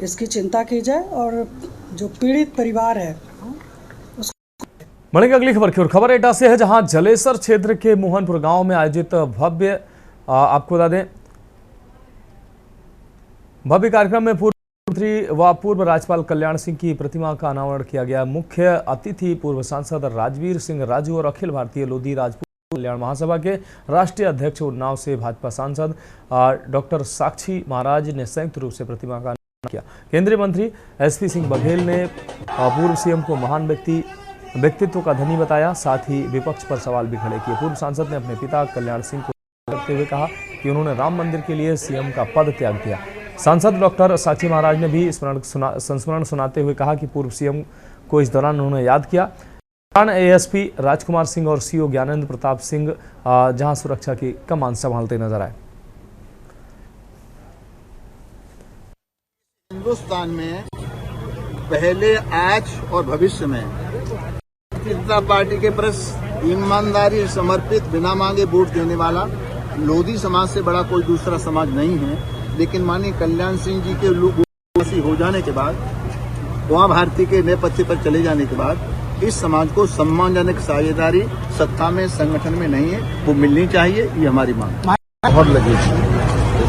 इसकी चिंता की जाए और जो पीड़ित परिवार है। बढ़ेंगे अगली खबर की ओर। खबर एटा से है, जहां जलेसर क्षेत्र के मोहनपुर गांव में आयोजित भव्य आपको बता दें भव्य कार्यक्रम में पूर्व मंत्री व पूर्व राज्यपाल कल्याण सिंह की प्रतिमा का अनावरण किया गया। मुख्य अतिथि पूर्व सांसद राजवीर सिंह राजू और अखिल भारतीय लोधी राजपूत कल्याण महासभा के राष्ट्रीय अध्यक्ष उन्नाव से भाजपा सांसद डॉक्टर साक्षी महाराज ने संयुक्त रूप से प्रतिमा का अनावरण किया। केंद्रीय मंत्री एसपी सिंह बघेल ने पूर्व सीएम को महान व्यक्तित्व का धनी बताया, साथ ही विपक्ष पर सवाल भी खड़े किए। पूर्व सांसद ने अपने पिता कल्याण सिंह को करते हुए कहा कि उन्होंने राम मंदिर के लिए सीएम का पद त्याग दिया। सांसद डॉक्टर साक्षी महाराज ने भी संस्मरण सुनाते हुए कहा कि पूर्व सीएम को इस दौरान उन्होंने याद किया। एएसपी राजकुमार सिंह और सीओ ज्ञानेंद्र प्रताप सिंह जहां सुरक्षा की कमान संभालते नजर आए। हिंदुस्तान में पहले, आज और भविष्य में जनता पार्टी के प्रति ईमानदारी समर्पित, बिना मांगे वोट देने वाला लोधी समाज से बड़ा कोई दूसरा समाज नहीं है। लेकिन माननीय कल्याण सिंह जी के लोग हो जाने के बाद, उमा भारती के नेपथ्य पर चले जाने के बाद इस समाज को सम्मानजनक साझेदारी सत्ता में, संगठन में नहीं है, वो मिलनी चाहिए। ये हमारी मांग बहुत लगी इस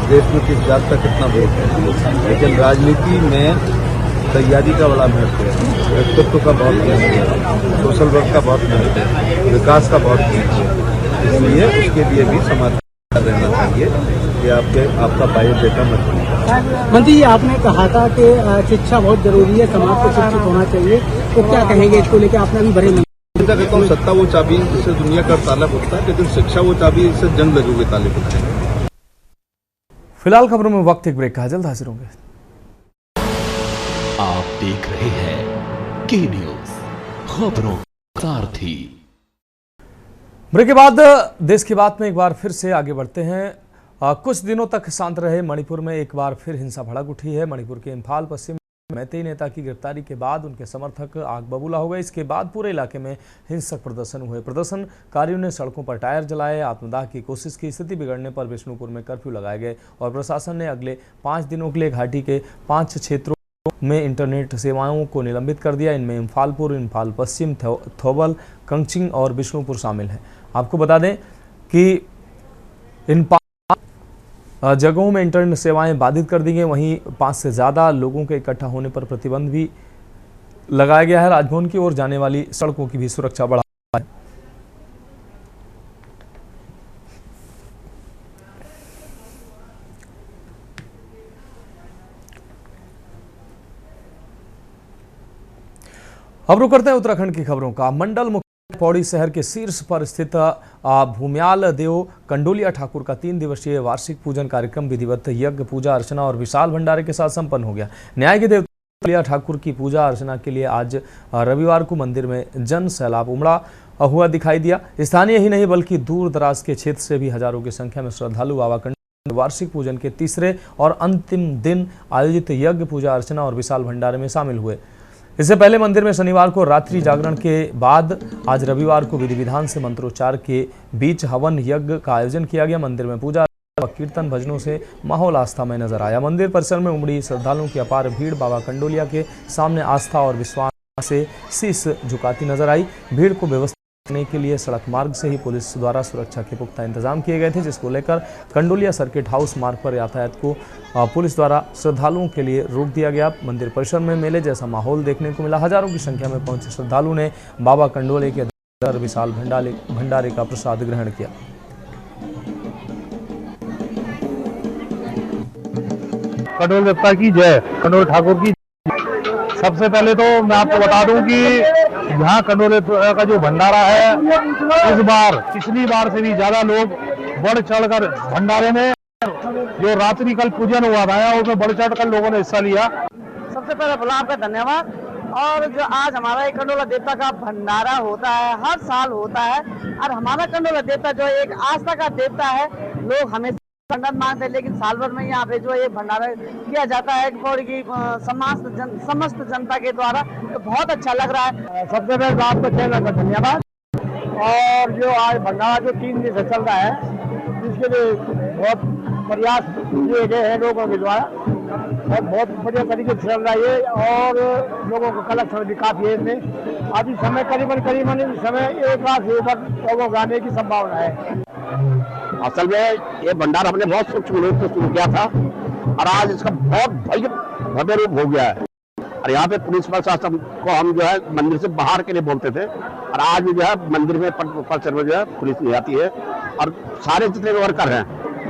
देश में किस जात का कितना वोट है, लेकिन राजनीति में तैयारी का बड़ा महत्व है, व्यक्तित्व का बहुत महत्व है, सोशल वर्क का बहुत महत्व है, विकास का बहुत महत्व है। इसलिए उसके लिए भी समाज रहना चाहिए कि आपका बायोडेटा मत बने। मंत्री जी, आपने कहा था कि शिक्षा बहुत जरूरी है, समाज को शिक्षित होना चाहिए, तो क्या कहेंगे इसको लेकर? आपने भी बड़े कहता हूँ सत्ता वो चाबी जिससे दुनिया का ताला खुलता है, लेकिन शिक्षा वो चाबी जिससे जंग लगे हुए ताले खुलते हैं। फिलहाल खबरों में वक्त एक ब्रेक का, जल्द हाजिर होंगे। आप देख रहे हैं के न्यूज, खबरों का सारथी। ब्रेक के बाद देश की बात में एक बार फिर से आगे बढ़ते हैं। कुछ दिनों तक शांत रहे मणिपुर में एक बार फिर हिंसा भड़क उठी है। मणिपुर के इम्फाल पश्चिम में मैतेई नेता की गिरफ्तारी के बाद उनके समर्थक आग बबूला हो गए। इसके बाद पूरे इलाके में हिंसक प्रदर्शन हुए। प्रदर्शनकारियों ने सड़कों पर टायर जलाए, आत्मदाह की कोशिश की। स्थिति बिगड़ने पर विष्णुपुर में कर्फ्यू लगाए गए और प्रशासन ने अगले 5 दिनों के लिए घाटी के 5 क्षेत्रों में इंटरनेट सेवाओं को निलंबित कर दिया। इनमें इम्फालपुर, इम्फाल पश्चिम, थौबल, कंगचिंग और विष्णुपुर शामिल हैं। आपको बता दें कि इन 5 जगहों में इंटरनेट सेवाएं बाधित कर दी गई। वहीं 5 से ज़्यादा लोगों के इकट्ठा होने पर प्रतिबंध भी लगाया गया है। राजभवन की ओर जाने वाली सड़कों की भी सुरक्षा बढ़ा है। अब रुक करते हैं उत्तराखंड की खबरों का। मंडल मुख्य पौड़ी शहर के शीर्ष पर स्थित भूम्याल देव कंडोलिया ठाकुर का 3 दिवसीय वार्षिक पूजन कार्यक्रम विधिवत यज्ञ, पूजा अर्चना और विशाल भंडारे के साथ संपन्न हो गया। न्याय के देवता कंडोलिया ठाकुर की पूजा अर्चना के लिए आज रविवार को मंदिर में जन सैलाब उमड़ा हुआ दिखाई दिया। स्थानीय ही नहीं बल्कि दूर दराज के क्षेत्र से भी हजारों की संख्या में श्रद्धालु बाबा कंडोलिया वार्षिक पूजन के तीसरे और अंतिम दिन आयोजित यज्ञ, पूजा अर्चना और विशाल भंडारे में शामिल हुए। इससे पहले मंदिर में शनिवार को रात्रि जागरण के बाद आज रविवार को विधि विधान से मंत्रोच्चार के बीच हवन यज्ञ का आयोजन किया गया। मंदिर में पूजा व कीर्तन भजनों से माहौल आस्था में नजर आया। मंदिर परिसर में उमड़ी श्रद्धालुओं की अपार भीड़ बाबा कंडोलिया के सामने आस्था और विश्वास से शीश झुकाती नजर आई। भीड़ को व्यवस्थित करने के लिए सड़क मार्ग से ही पुलिस द्वारा सुरक्षा के पुख्ता इंतजाम किए गए थे, जिसको लेकर कंडोलिया सर्किट हाउस मार्ग पर यातायात को पुलिस द्वारा श्रद्धालुओं के लिए रोक दिया गया। मंदिर परिसर में मेले जैसा माहौल देखने को मिला। हजारों की संख्या में पहुंचे श्रद्धालु ने बाबा कंडोले के विशाल भंडारे का प्रसाद ग्रहण किया। कंडोल देवता की जय, कंडोल ठाकुर की। सबसे पहले तो मैं आपको बता दूं कि यहाँ कंडोल का जो भंडारा है, इस बार पिछली बार से भी ज्यादा लोग बढ़ चढ़कर भंडारे में जो रात्रि कल पूजन हुआ था उसमें बढ़ चढ़कर लोगों ने हिस्सा लिया। सबसे पहले बोला आपका धन्यवाद। और जो आज हमारा एक कंडोला देवता का भंडारा होता है, हर साल होता है, और हमारा कंडोला देवता जो एक आस्था का देवता है, लोग हमेशा संगत मानते हैं, लेकिन साल भर में यहाँ पे जो ये भंडारा किया जाता है की समस्त जनता के द्वारा, तो बहुत अच्छा लग रहा है। सबसे पहले आपको चैनल का धन्यवाद। और जो आज भंडारा जो 3 दिन से चल रहा है, इसके लिए बहुत प्रयास किए गए हैं लोगों के द्वारा और बहुत बढ़िया तरीके से चल रहा है और लोगों को कलेक्शन भी काफी है इसमें। अभी समय करीबन इस समय 1 लाख से ऊपर लोगों को आने की संभावना है। असल में ये भंडारा हमने बहुत सूक्ष्म रूप से शुरू किया था और आज इसका बहुत भव्य रूप हो गया है। और यहाँ पे पुलिस प्रशासन को हम जो है मंदिर से बाहर के लिए बोलते थे, और आज भी जो है मंदिर में परिसर में जो है पुलिस नहीं आती है और सारे जितने वर्कर हैं,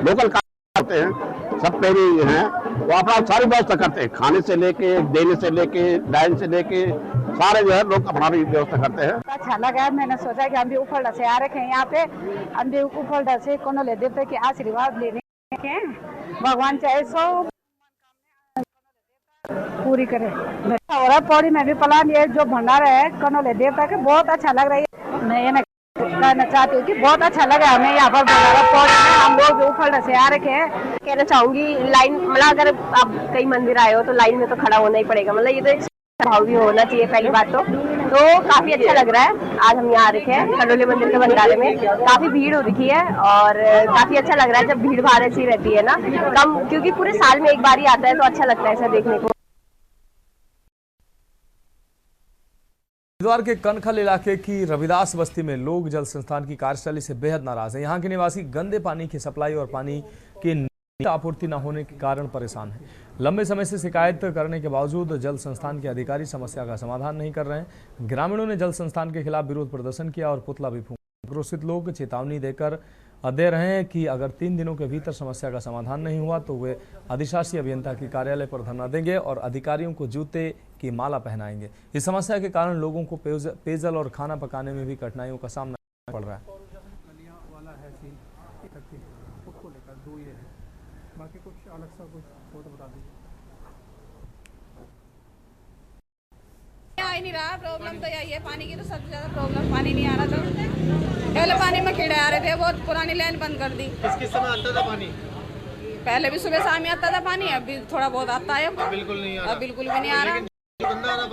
लोकल काम करते हैं, सब पहले हैं, वो अपना सारी व्यवस्था करते हैं, खाने से लेके, देने से लेके, लाइन से लेके, सारे जो है लोग अपना भी व्यवस्था करते हैं। अच्छा लगा। मैंने सोचा कि हम भी उफलडा से आ रखे हैं यहाँ पे, हम भी उफलडा से कंडोले देवता के आशीर्वाद लेने के, भगवान चाहे सो पूरी करे। और पौड़ी में भी प्लान ये जो भंडारा है कंडोले देवता के बहुत अच्छा लग रहा है। मैं ये कहना चाहती हूँ कि बहुत अच्छा लगा हमें यहाँ पर भंडारा पौड़ी में, हम लोग उफलडा से आ रखे हैं। कहना चाहूंगी लाइन, मतलब अगर आप कई मंदिर आए हो तो लाइन में तो खड़ा होना ही पड़ेगा, मतलब ये तो एक भाव भी होना चाहिए पहली बात तो काफी अच्छा लग रहा है। आज हम यहाँ रखे हैं कंडोले मंदिर के भंडारे में, काफी भीड़ हो रखी है और काफी अच्छा लग रहा है जब भीड़ भाड़ ऐसी रहती है ना कम, क्योंकि पूरे साल में एक बार ही आता है तो अच्छा लगता है ऐसा देखने को। हरिद्वार के कनखल इलाके की रविदास बस्ती में लोग जल संस्थान की कार्यशैली से बेहद नाराज हैं। यहाँ के निवासी गंदे पानी की सप्लाई और पानी की आपूर्ति न होने के कारण परेशान हैं। लंबे समय से शिकायत करने के बावजूद जल संस्थान के अधिकारी समस्या का समाधान नहीं कर रहे हैं। ग्रामीणों ने जल संस्थान के खिलाफ विरोध प्रदर्शन किया और पुतला भी फूंका। आक्रोशित लोग चेतावनी दे रहे हैं कि अगर 3 दिनों के भीतर समस्या का समाधान नहीं हुआ तो वे अधिशासी अभियंता के कार्यालय पर धरना देंगे और अधिकारियों को जूते की माला पहनाएंगे। इस समस्या के कारण लोगों को पेयजल और खाना पकाने में भी कठिनाइयों का सामना करना पड़ रहा है। बाकी कुछ अलग सा कुछ हो तो बता दीजिए। आ ही नहीं रहा, प्रॉब्लम तो यही है पानी की, तो सबसे ज्यादा प्रॉब्लम पानी नहीं आ रहा था। पहले पानी में कीड़े आ रहे थे, बहुत पुरानी लाइन बंद कर दी। किस समय आता था पानी? पहले भी सुबह शाम ही आता था पानी, अभी थोड़ा बहुत आता है, बिल्कुल नहीं आ रहा। अब बिल्कुल भी नहीं आ रहा,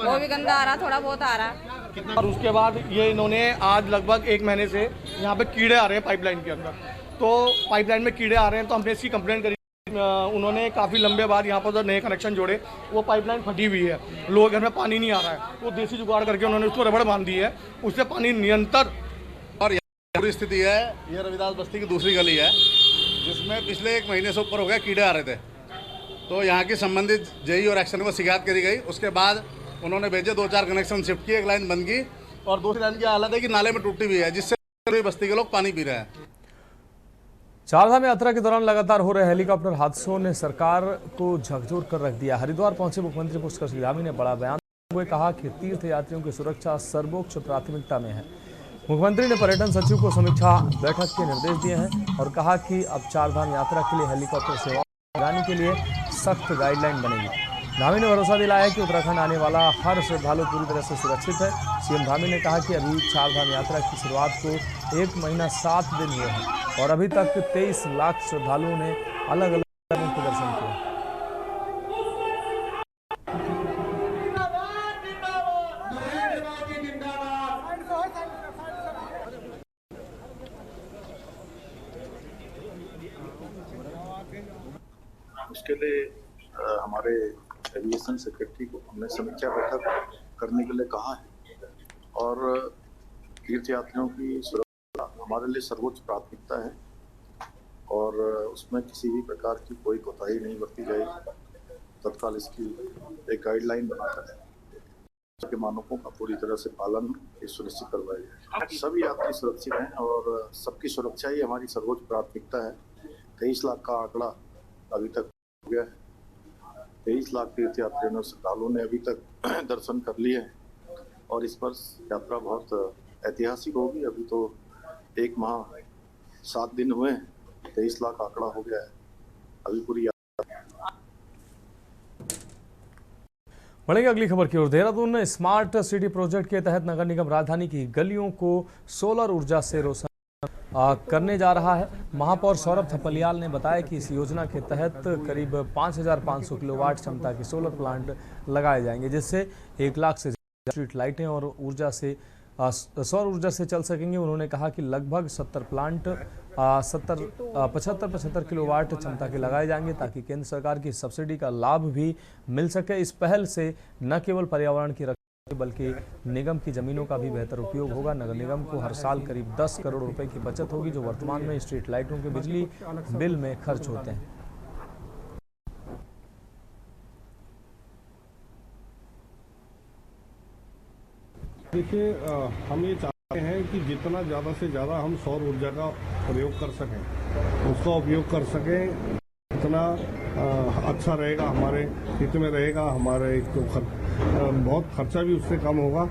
वो भी गंदा आ रहा, थोड़ा बहुत आ रहा। और उसके बाद ये इन्होंने आज लगभग 1 महीने से यहाँ पे कीड़े आ रहे हैं पाइपलाइन के अंदर, तो पाइपलाइन में कीड़े आ रहे हैं, तो हमने इसकी कंप्लेंट करी। उन्होंने काफ़ी लंबे बाद यहाँ पर नए कनेक्शन जोड़े, वो पाइपलाइन फटी हुई है, लोगों के घर में पानी नहीं आ रहा है, वो देसी जुगाड़ करके उन्होंने उसको रबड़ बांध दी है, उससे पानी निरंतर। और पूरी स्थिति है, ये रविदास बस्ती की दूसरी गली है जिसमें पिछले 1 महीने से ऊपर हो गया कीड़े आ रहे थे, तो यहाँ की संबंधित जेई और एक्शन को शिकायत करी गई। उसके बाद उन्होंने भेजे 2-4 कनेक्शन शिफ्ट किए, 1 लाइन बंद की और दूसरी लाइन की हालत है कि नाले में टूटी हुई है, जिससे बस्ती के लोग पानी पी रहे हैं। चारधाम यात्रा के दौरान लगातार हो रहे हेलीकॉप्टर हादसों ने सरकार को झकझोर कर रख दिया। हरिद्वार पहुंचे मुख्यमंत्री पुष्कर सिंह धामी ने बड़ा बयान हुए कहा कि तीर्थ यात्रियों की सुरक्षा सर्वोच्च प्राथमिकता में है। मुख्यमंत्री ने पर्यटन सचिव को समीक्षा बैठक के निर्देश दिए हैं और कहा कि अब चारधाम यात्रा के लिए हेलीकॉप्टर सेवा लगाने के लिए सख्त गाइडलाइन बनेगी। धामी ने भरोसा दिलाया कि उत्तराखंड आने वाला हर श्रद्धालु पूरी तरह से सुरक्षित है। सीएम धामी ने कहा कि अभी चारधाम यात्रा की शुरुआत को 1 महीना 7 दिन हुए हैं और अभी तक 23 लाख श्रद्धालुओं ने अलग अलग जगहों के दर्शन किए। उसके लिए हमारे एविएशन सेक्रेटरी को हमने समीक्षा बैठक करने के लिए कहा है और तीर्थ यात्रियों की सुरक्षा हमारे लिए सर्वोच्च प्राथमिकता है और उसमें किसी भी प्रकार की कोई कोताही नहीं बरती जाएगी। तत्काल इसकी एक गाइडलाइन बनाकर के मानकों का पूरी तरह से पालन सुनिश्चित करवाया जाए। सभी यात्री सुरक्षित हैं और सबकी सुरक्षा ही हमारी सर्वोच्च प्राथमिकता है। 23 लाख का आंकड़ा अभी तक हो गया है। 23 लाख तीर्थ यात्रियों ने श्रद्धालुओं ने अभी तक दर्शन कर लिए हैं और इस पर यात्रा बहुत ऐतिहासिक होगी। अभी तो 1 माह 7 दिन हुए हैं, 23 लाख आंकड़ा हो गया है। अभी पूरी बढ़ेंगे अगली खबर की ओर। देहरादून स्मार्ट सिटी प्रोजेक्ट के तहत नगर निगम राजधानी की गलियों को सोलर ऊर्जा से रोशन करने जा रहा है। महापौर सौरभ थपलियाल ने बताया कि इस योजना के तहत करीब 5,500 किलोवाट क्षमता के सोलर प्लांट लगाए जाएंगे, जिससे 1 लाख से ज्यादा स्ट्रीट लाइटें और सौर ऊर्जा से चल सकेंगे। उन्होंने कहा कि लगभग 70 प्लांट 75 किलोवाट क्षमता के लगाए जाएंगे ताकि केंद्र सरकार की सब्सिडी का लाभ भी मिल सके। इस पहल से न केवल पर्यावरण की रक्षा बल्कि निगम की जमीनों का भी बेहतर उपयोग होगा। नगर निगम को हर साल करीब 10 करोड़ रुपए की बचत होगी, जो वर्तमान में स्ट्रीट लाइटों के बिजली बिल में खर्च होते हैं। देखिए, हम ये चाहते हैं कि जितना ज़्यादा से ज़्यादा हम सौर ऊर्जा का प्रयोग कर सकें, उसका उपयोग कर सकें, इतना अच्छा रहेगा, हमारे हित में रहेगा। हमारे एक तो बहुत खर्चा भी उससे कम होगा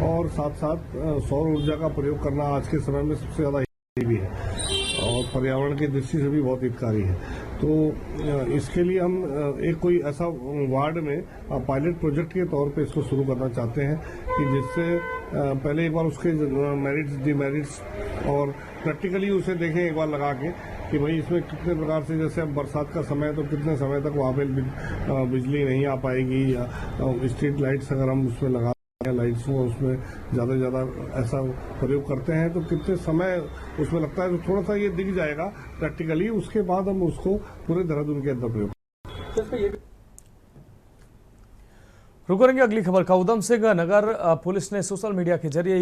और साथ साथ सौर ऊर्जा का प्रयोग करना आज के समय में सबसे ज़्यादा हितकारी भी है और पर्यावरण की दृष्टि से भी बहुत हितकारी है। तो इसके लिए हम एक कोई ऐसा वार्ड में पायलट प्रोजेक्ट के तौर पे इसको शुरू करना चाहते हैं कि जिससे पहले एक बार उसके मेरिट्स डिमेरिट्स और प्रैक्टिकली उसे देखें एक बार लगा के कि भाई इसमें कितने प्रकार से, जैसे अब बरसात का समय है तो कितने समय तक वहाँ पे बिजली नहीं आ पाएगी, या स्ट्रीट लाइट्स अगर हम उसमें लगा लाइट्स को उसमें ज़्यादा से ज़्यादा ऐसा प्रयोग करते हैं तो कितने समय उसमें लगता है, तो थोड़ा सा ये दिख जाएगा प्रैक्टिकली। उसके बाद हम उसको पूरे देहरादून के अंदर प्रयोग। रुक करेंगे अगली खबर का। उधम सिंह नगर पुलिस ने सोशल मीडिया के जरिए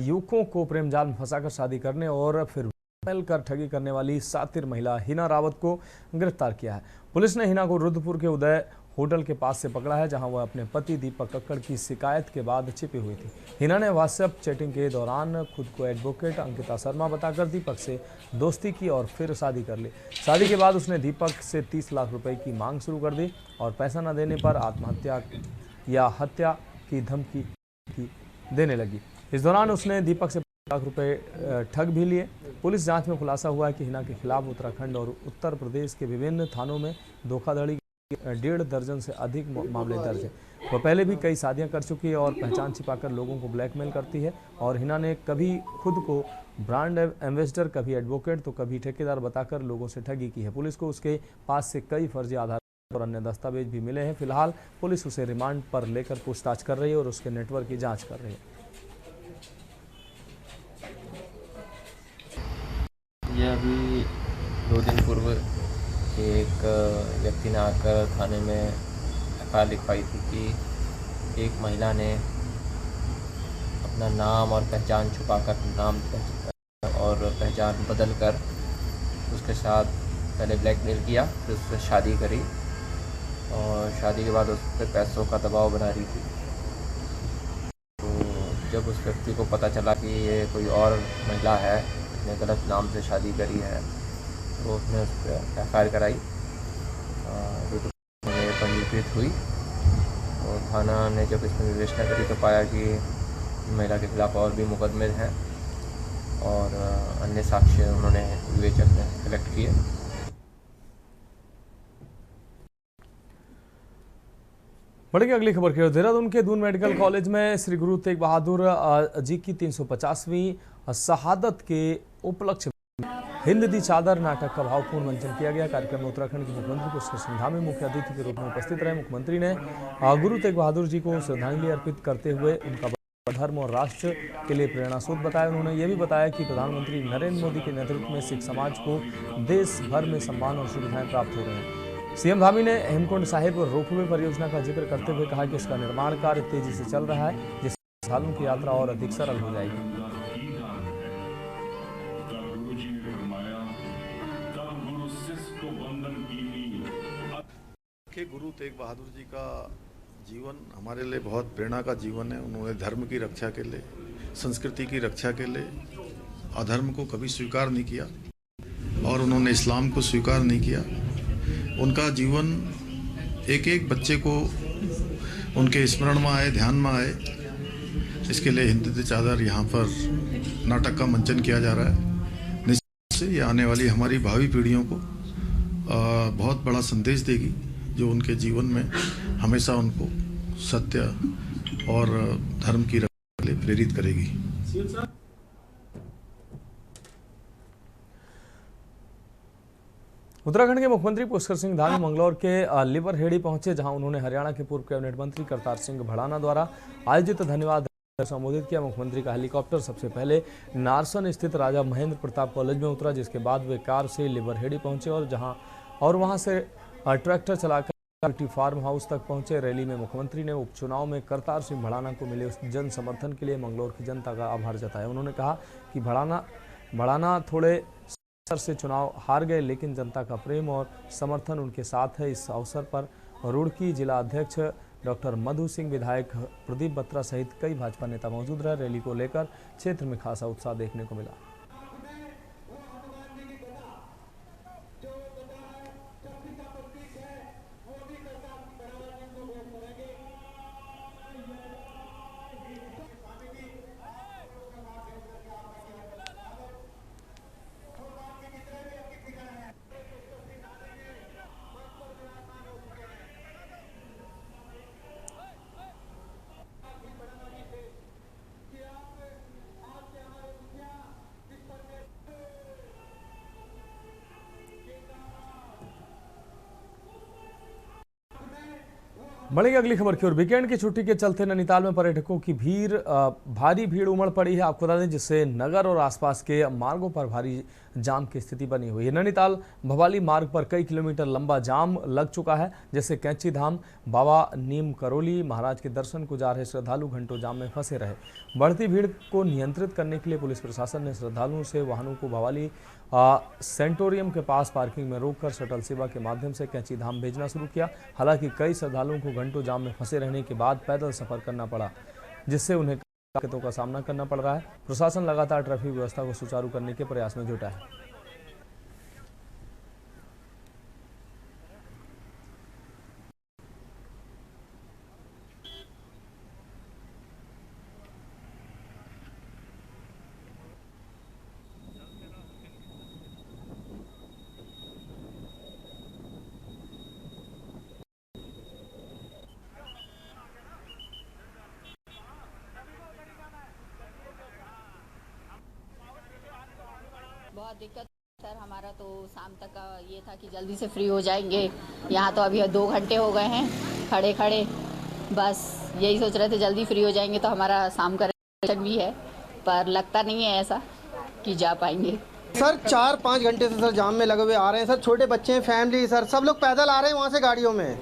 युवकों को प्रेम जाल में फंसाकर शादी करने और फिर कर ठगी करने वाली सातिर महिला हिना रावत को गिरफ्तार किया है। पुलिस ने हिना को रुद्रपुर के उदय होटल के पास से पकड़ा है, जहां वह अपने पति दीपक कक्कड़ की शिकायत के बाद छिपी हुई थी। हिना ने व्हाट्सएप चैटिंग के दौरान खुद को एडवोकेट अंकिता शर्मा बताकर दीपक से दोस्ती की और फिर शादी कर ली। शादी के बाद उसने दीपक से 30 लाख रुपए की मांग शुरू कर दी और पैसा न देने पर आत्महत्या या हत्या की धमकी देने लगी। इस दौरान उसने दीपक से 5 लाख रुपए ठग भी लिए। पुलिस जांच में खुलासा हुआ है कि हिना के खिलाफ उत्तराखंड और उत्तर प्रदेश के विभिन्न थानों में धोखाधड़ी 1.5 दर्जन से अधिक मामले दर्ज है। वह पहले भी कई शादियां कर चुकी है और पहचान छिपाकर लोगों को ब्लैकमेल करती है। और हिना ने कभी खुद को ब्रांड एम्बेसडर, कभी एडवोकेट तो कभी ठेकेदार बताकर लोगों से ठगी की है। पुलिस को उसके पास से कई फर्जी आधार और अन्य दस्तावेज भी मिले हैं। फिलहाल पुलिस उसे रिमांड पर लेकर पूछताछ कर रही है और उसके नेटवर्क की जांच कर रही है। ये अभी 2 दिन पूर्व एक व्यक्ति ने आकर थाने में एफआईआर लिखवाई थी कि एक महिला ने अपना नाम और पहचान छुपाकर नाम और पहचान बदलकर उसके साथ पहले ब्लैकमेल किया, फिर उससे शादी करी और शादी के बाद उस पर पैसों का दबाव बना रही थी। तो जब उस व्यक्ति को पता चला कि ये कोई और महिला है, इसने गलत नाम से शादी करी है, तो उसने उस पर एफआईआर कराई, पंजीकृत हुई। तो थाना ने जब इसमें विवेचना करी तो पाया कि महिला के खिलाफ और भी मुकदमे हैं और अन्य साक्ष्य उन्होंने विवेचन में कलेक्ट किए। बढ़ेंगे अगली खबर की ओर। देहरादून के दून मेडिकल कॉलेज में श्री गुरु तेग बहादुर जी की 350वीं शहादत के उपलक्ष्य हिंद दी चादर नाटक का भावपूर्ण मंचन किया गया। कार्यक्रम में उत्तराखंड के मुख्यमंत्री पुष्कर सिंह धामी मुख्य अतिथि के रूप में उपस्थित रहे। मुख्यमंत्री ने गुरु तेग बहादुर जी को श्रद्धांजलि अर्पित करते हुए उनका धर्म और राष्ट्र के लिए प्रेरणा स्रोत बताया। उन्होंने यह भी बताया कि प्रधानमंत्री नरेंद्र मोदी के नेतृत्व में सिख समाज को देश भर में सम्मान और सुविधाएं प्राप्त हो रही हैं। सीएम धामी ने हेमकुंड साहिब रोपवे परियोजना का जिक्र करते हुए कहा कि इसका निर्माण कार्य तेजी से चल रहा है, जिससे श्रद्धालुओं की यात्रा और अधिक सरल हो जाएगी। गुरु तेग बहादुर जी का जीवन हमारे लिए बहुत प्रेरणा का जीवन है। उन्होंने धर्म की रक्षा के लिए, संस्कृति की रक्षा के लिए अधर्म को कभी स्वीकार नहीं किया और उन्होंने इस्लाम को स्वीकार नहीं किया। उनका जीवन एक एक बच्चे को उनके स्मरण में आए, ध्यान में आए, इसके लिए हिंद चादर यहाँ पर नाटक का मंचन किया जा रहा है। निश्चित से ये आने वाली हमारी भावी पीढ़ियों को बहुत बड़ा संदेश देगी, जो उनके जीवन में हमेशा उनको सत्य और धर्म की रक्षा के लिए प्रेरित करेगी। उत्तराखंड के मुख्यमंत्री पुष्कर सिंह धामी मंगलौर के लिवरहेड़ी पहुंचे, जहां उन्होंने हरियाणा के पूर्व कैबिनेट मंत्री करतार सिंह भड़ाना द्वारा आयोजित धन्यवाद संबोधित किया। मुख्यमंत्री का हेलीकॉप्टर सबसे पहले नारसन स्थित राजा महेंद्र प्रताप कॉलेज में उतरा, जिसके बाद वे कार से लिवरहेड़ी पहुंचे और वहां से ट्रैक्टर चलाकर फार्म हाउस तक पहुंचे। रैली में मुख्यमंत्री ने उपचुनाव में करतार सिंह भड़ाना को मिले जन समर्थन के लिए मंगलौर की जनता का आभार जताया। उन्होंने कहा कि भड़ाना थोड़े स्तर से चुनाव हार गए, लेकिन जनता का प्रेम और समर्थन उनके साथ है। इस अवसर पर रुड़की जिला अध्यक्ष डॉक्टर मधु सिंह, विधायक प्रदीप बत्रा सहित कई भाजपा नेता मौजूद रहे। रैली को लेकर क्षेत्र में खासा उत्साह देखने को मिला। बढ़ेगी अगली खबर की ओर। वीकेंड की छुट्टी के चलते नैनीताल में पर्यटकों की भारी भीड़ उमड़ पड़ी है। आपको बता दें, जिससे नगर और आसपास के मार्गों पर भारी जाम की स्थिति बनी हुई है। नैनीताल भवाली मार्ग पर कई किलोमीटर लंबा जाम लग चुका है, जैसे कैंची धाम, बाबा नीम करोली महाराज के दर्शन को जा रहे श्रद्धालु घंटों जाम में फंसे रहे। बढ़ती भीड़ को नियंत्रित करने के लिए पुलिस प्रशासन ने श्रद्धालुओं से वाहनों को भवाली सेंटोरियम के पास पार्किंग में रोककर शटल सेवा के माध्यम से कैंची धाम भेजना शुरू किया। हालांकि कई श्रद्धालुओं को घंटों जाम में फंसे रहने के बाद पैदल सफर करना पड़ा, जिससे उन्हें दिक्कतों का सामना करना पड़ रहा है। प्रशासन लगातार ट्रैफिक व्यवस्था को सुचारू करने के प्रयास में जुटा है। बहुत दिक्कत सर, हमारा तो शाम तक का ये था कि जल्दी से फ्री हो जाएंगे। यहाँ तो अभी 2 घंटे हो गए हैं खड़े खड़े, बस यही सोच रहे थे जल्दी फ्री हो जाएंगे तो हमारा शाम का रिजर्वेशन भी है, पर लगता नहीं है ऐसा कि जा पाएंगे। सर 4-5 घंटे से सर जाम में लगे हुए आ रहे हैं सर, छोटे बच्चे हैं, फैमिली सर, सब लोग पैदल आ रहे हैं वहाँ से गाड़ियों में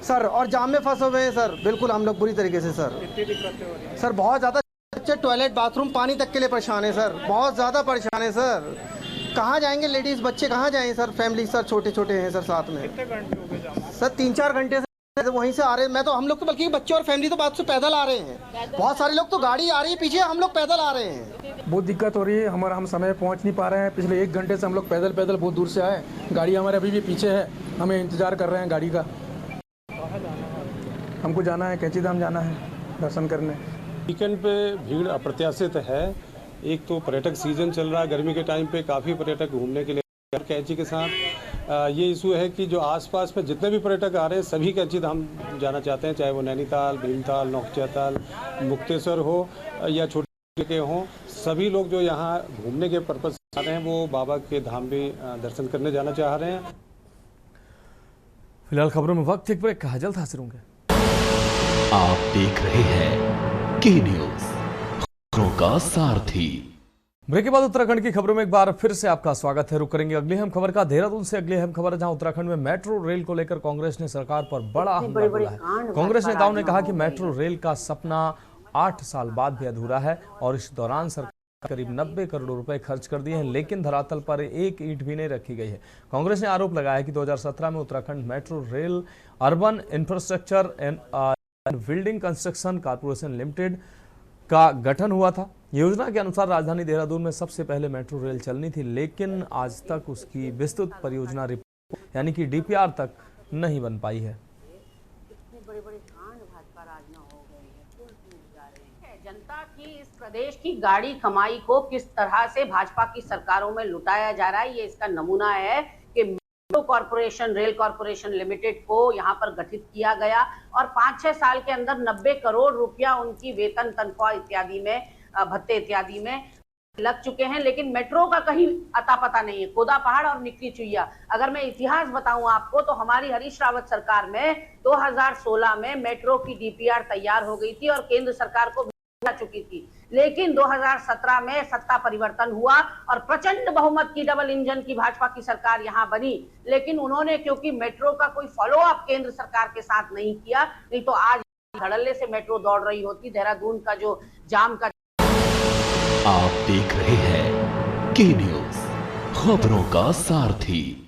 सर, और जाम में फंसे हुए हैं सर। बिल्कुल हम लोग बुरी तरीके से सर बहुत ज़्यादा, बच्चे टॉयलेट बाथरूम पानी तक के लिए परेशान है सर, बहुत ज़्यादा परेशान है सर। कहाँ जाएंगे लेडीज़ बच्चे, कहाँ जाएंगे सर, फैमिली सर छोटे छोटे हैं सर साथ में। कितने घंटे हो गए सर? 3-4 घंटे से वहीं से आ रहे हैं। मैं तो, हम लोग तो बल्कि बच्चे और फैमिली तो बात से पैदल आ रहे हैं, बहुत सारे लोग तो गाड़ी आ रही है पीछे, हम लोग पैदल आ रहे हैं। बहुत दिक्कत हो रही है हमारा, हम समय पहुंच नहीं पा रहे हैं। पिछले 1 घंटे से हम लोग पैदल बहुत दूर से आए, गाड़ी हमारे अभी भी पीछे है, हमें इंतज़ार कर रहे हैं गाड़ी का। हमको जाना है, कैंची धाम जाना है दर्शन करने। वीकेंड पे भीड़ अप्रत्याशित है। एक तो पर्यटक सीजन चल रहा है, गर्मी के टाइम पे काफ़ी पर्यटक घूमने के लिए कैंची के साथ ये इशू है कि जो आसपास में जितने भी पर्यटक आ रहे हैं सभी कैंची धाम जाना चाहते हैं, चाहे वो नैनीताल, भीमताल, नौखचियाताल, मुक्तेश्वर हो या छोटे के हों। सभी लोग जो यहाँ घूमने के पर्पज से आ रहे हैं वो बाबा के धाम भी दर्शन करने जाना चाह रहे हैं। फिलहाल खबरों में वक्त एक ब्रेक का, जल्द हाजिर होंगे। आप देख रहे हैं के न्यूज़, खबरों का सारथी। ब्रेक के बाद उत्तराखंड की खबरों में एक बार फिर से आपका स्वागत है। रुक करेंगे अगली अहम खबर का। देहरादून से अगली अहम खबर है, जहां उत्तराखंड में मेट्रो रेल को लेकर कांग्रेस ने सरकार पर बड़ा हमला बोला है। कांग्रेस नेताओं ने कहा कि मेट्रो रेल का सपना 8 साल बाद भी अधूरा है और इस दौरान सरकार करीब 90 करोड़ रुपए खर्च कर दिए हैं, लेकिन धरातल पर एक ईंट भी नहीं रखी गई है। कांग्रेस ने आरोप लगाया कि 2017 में Uttarakhand metro rail urban infrastructure and building construction corporation limited का गठन हुआ था। योजना के अनुसार राजधानी देहरादून में सबसे पहले मेट्रो रेल चलनी थी, लेकिन आज तक उसकी विस्तृत परियोजना रिपोर्ट यानी कि डीपीआर तक नहीं बन पाई है। जनता की इस प्रदेश की गाड़ी कमाई को किस तरह से भाजपा की सरकारों में लुटाया जा रहा है, ये इसका नमूना है कि metro corporation rail corporation limited को यहाँ पर गठित किया गया और 5-6 साल के अंदर 90 करोड़ रुपया उनकी वेतन, तनख्वाह इत्यादि में, भत्ते इत्यादि में लग चुके हैं, लेकिन मेट्रो का कहीं अता पता नहीं है। खोदा पहाड़ और निकली चुईया। अगर मैं इतिहास बताऊं आपको तो हमारी हरीश रावत सरकार में 2016 में मेट्रो की डीपीआर तैयार हो गई थी और केंद्र सरकार को चुकी थी, लेकिन 2017 में सत्ता परिवर्तन हुआ और प्रचंड बहुमत की डबल इंजन की भाजपा की सरकार यहां बनी, लेकिन उन्होंने क्योंकि मेट्रो का कोई फॉलो अप केंद्र सरकार के साथ नहीं किया, नहीं तो आज धड़ल्ले से मेट्रो दौड़ रही होती। देहरादून का जो जाम का। आप देख रहे हैं के न्यूज़, खबरों का सारथी।